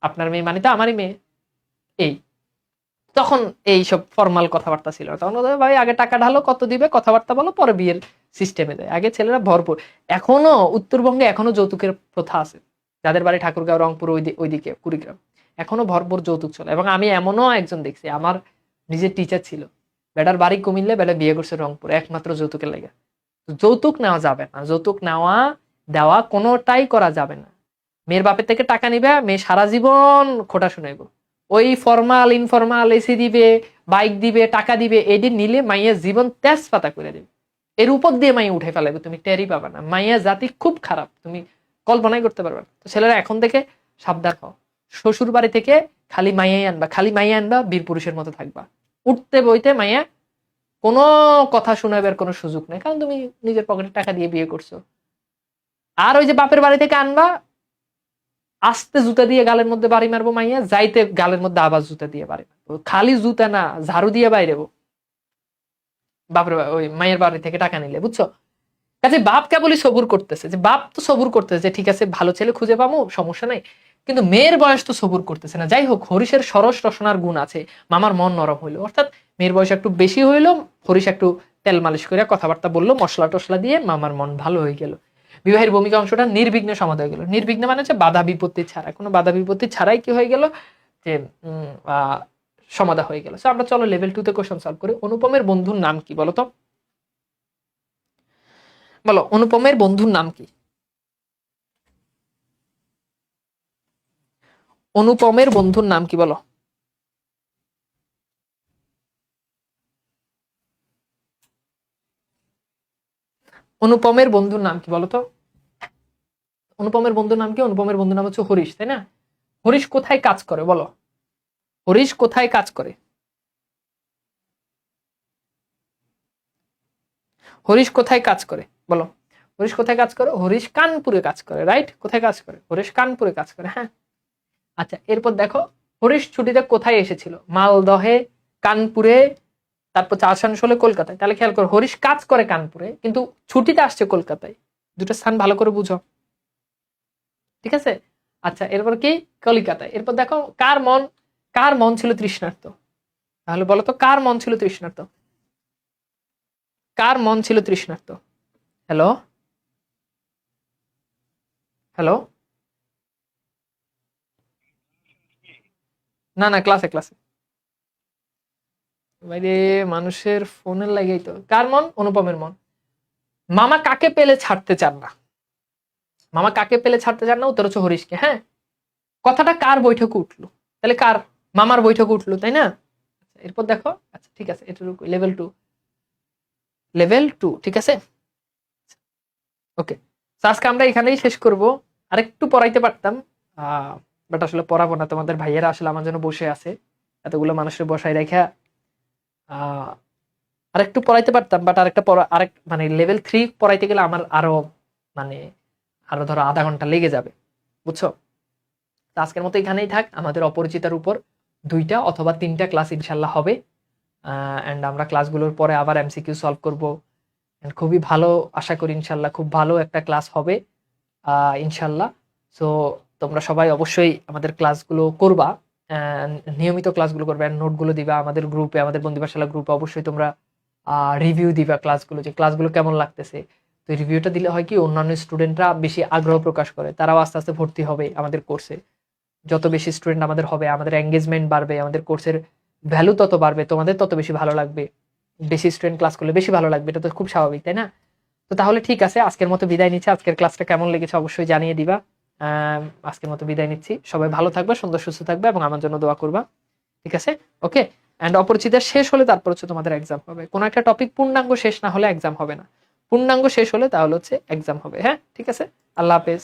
আপনার মেয়ে মানে তো আমারই মেয়ে, এই। তখন এই সব ফর্মাল কথাবার্তা ছিল, তখন ভাই আগে টাকা ঢালো, কত দিবে, কথাবার্তা বলো, পরে বিয়ের সিস্টেমে দেয়। আগে ছেলেরা ভরপুর, এখনো উত্তরবঙ্গে এখনো যৌতুকের প্রথা আছে, যাদের বাড়ি ঠাকুরগাঁও, রংপুর, ওইদিকে কুড়িগ্রাম, এখনো ভরপুর যৌতুক চলে। এবং আমি এমনও একজন দেখছি, আমার নিজের টিচার ছিল, বেটার বাড়ি কুমিল্লে, বেটা বিয়ে করছে রংপুর, একমাত্র যৌতুকের লেগে। যৌতুক নেওয়া যাবে না, যৌতুক নেওয়া দেওয়া কোনোটাই করা যাবে না। মেয়ের বাপের থেকে টাকা নিবে, মেয়ে সারা জীবন খোটা শুনাইব। ওই ফরমাল ইনফরমাল এসি দিবে, বাইক দিবে, টাকা দিবে, এদিন নিলে মাইয়া জীবন তেজ পাতা করে দিবে। এর উপর দিয়ে মাইয়া উঠে ফেলাবে, তুমি টেরই পাবা না। মাইয়া জাতি খুব খারাপ, তুমি কল্পনাই করতে পারবে না। তো ছেলেরা এখন থেকে সাবধান হও। শ্বশুর বাড়ি থেকে খালি মাইয়াই আনবা, খালি মাইয়া আনবা, বীর পুরুষের মতো থাকবা। উঠতে বইতে মাইয়া কোনো কথা শোনাবার কোনো সুযোগ নেই, কারণ তুমি নিজের পকেটে টাকা দিয়ে বিয়ে করছো। আর ওই যে বাপের বাড়ি থেকে আনবা, আস্তে জুতা দিয়ে গালের মধ্যে বাড়ি মারবো মাইয়া, যাইতে গালের মধ্যে আবার জুতা দিয়ে বাড়ি মারবো। খালি জুতা না, ঝাড়ু দিয়ে বাইরেবো বাপের ওই মায়ের বাড়ি থেকে টাকা নিলে, বুঝছো? কাজে বাপ কেবলই সবুর করতেছে, যে বাপ তো সবুর করতেছে যে ঠিক আছে ভালো ছেলে খুঁজে পাবো, সমস্যা নাই, কিন্তু মেয়ের বয়স তো সবুর করতেছে না। যাই হোক, হরিশের সরস রসনার গুণ আছে, মামার মন নরম হইলো, অর্থাৎ মেয়ের বয়স একটু বেশি হইলো, হরিশ একটু তেল মালিশ করে কথাবার্তা বললো, মশলা টসলা দিয়ে মামার মন ভালো হয়ে গেল। বিবাহের ভূমিকা অংশটা নির্বিঘ্নে সমাধা হয়ে গেল। নির্বিঘ্নে মানে হচ্ছে বাধা বিপত্তি ছাড়া, কোনো বাধা বিপত্তি ছাড়াই কি হয়ে গেল, যে সমাধা হয়ে গেল। আমরা চলো লেভেল 2 তে কোশ্চেন সলভ করি। অনুপমের বন্ধুর নাম কি বলো তো? বলো, অনুপমের বন্ধুর নাম কি? অনুপমের বন্ধুর নাম কি বলো? অনুপমের বন্ধুর নাম কি বলো তো? অনুপমের বন্ধুর নাম কি? অনুপমের বন্ধুর নাম হচ্ছে হরিশ, তাই না? হরিশ কোথায় কাজ করে বলো? হরিশ কোথায় কাজ করে? হরিশ কোথায় কাজ করে বলো? হরিশ কোথায় কাজ করে? হরিশ কানপুরে কাজ করে, রাইট? কোথায় কাজ করে? হরিশ কানপুরে কাজ করে, হ্যাঁ। আচ্ছা, এরপর দেখো হরিশ ছুটিতে কোথায় এসেছিল? মালদহে, কানপুরে, তারপর আসানসোলে, কলকাতায়। তাহলে খেয়াল করো, হরিশ কাজ করে কানপুরে কিন্তু ছুটিতে আসছে কলকাতায়। দুটো স্থান ভালো করে বুঝো, ঠিক আছে? আচ্ছা, এরপর কি? কলিকাতায়। এরপর দেখো কার মন ছিল তৃষ্ণার্ত? তাহলে বলো তো, কার মন ছিল তৃষ্ণার্ত? কার মন ছিল তৃষ্ণার্ত? Hello, hello. না না, ক্লাসে ক্লাসে। বাইরে মানুষের ফোনের লাগেই তো। কার মন? অনুপমের মন। মামা কাকে পেলে ছাড়তে চান না? মামা কাকে পেলে ছাড়তে চান না? উত্তর হচ্ছে হরিশকে, হ্যাঁ। কথাটা কার বৈঠকে উঠলো? তাহলে কার? মামার বৈঠকে উঠলো, তাই না? এরপর দেখো, আচ্ছা ঠিক আছে, এটুকু লেভেল 2। লেভেল 2, ঠিক আছে, ওকে। আজকে আমরা এখানেই শেষ করব। আরেকটু পড়াইতে পারতাম, বাট আসলে পড়াবো না। তোমাদের ভাইয়েরা আসলে আমার জন্য বসে আছে, এতগুলো মানুষের বসায় রেখা আরেকটু পড়াইতে পারতাম, বাট আরেক মানে লেভেল 3 পড়াইতে গেলে আমার মানে আরো ধরো আধা ঘন্টা লেগে যাবে, বুঝছো? আজকের মতো এখানেই থাক। আমাদের অপরিচিতার উপর 2টা অথবা 3টা ক্লাস ইনশাল্লাহ হবে, এন্ড আমরা ক্লাসগুলোর পরে আবার এমসিকিউ সলভ করব। খুবই ভালো, আশা করি ইনশাল্লাহ খুব ভালো একটা ক্লাস হবে ইনশাল্লাহ। সো তোমরা সবাই অবশ্যই আমাদের ক্লাসগুলো করবা, নিয়মিত ক্লাসগুলো করবে, নোটগুলো দিবা আমাদের গ্রুপে, আমাদের বন্ধুবাসালা গ্রুপে। অবশ্যই তোমরা রিভিউ দিবা ক্লাসগুলো, যে ক্লাসগুলো কেমন লাগতেছে। তো রিভিউটা দিলে হয় কি, অন্যান্য স্টুডেন্টরা বেশি আগ্রহ প্রকাশ করে, তারাও আস্তে আস্তে ভর্তি হবে আমাদের কোর্সে। যত বেশি স্টুডেন্ট আমাদের হবে, আমাদের এঙ্গেজমেন্ট বাড়বে, আমাদের কোর্সের ভ্যালু তত বাড়বে, তোমাদের তত বেশি ভালো লাগবে। বেশি স্টুডেন্ট ক্লাস করলে বেশি ভালো লাগবে, এটা তো খুব স্বাভাবিক, তাই না? তো তাহলে ঠিক আছে, আজকের মতো বিদায় নিচ্ছি। আজকের ক্লাসটা কেমন লেগেছে অবশ্যই জানিয়ে দিবা। আজকের মতো বিদায় নিচ্ছি। সবাই ভালো থাকবে, সুন্দর সুস্থ থাকবে এবং আমার জন্য দোয়া করবা, ঠিক আছে? ওকে। অ্যান্ড অপরিচিতা শেষ হলে তারপর হচ্ছে তোমাদের এক্সাম হবে। কোনো একটা টপিক পূর্ণাঙ্গ শেষ না হলে এক্সাম হবে না, পূর্ণাঙ্গ শেষ হলে তাহলে হচ্ছে এক্সাম হবে, হ্যাঁ, ঠিক আছে? আল্লাহ হাফেজ।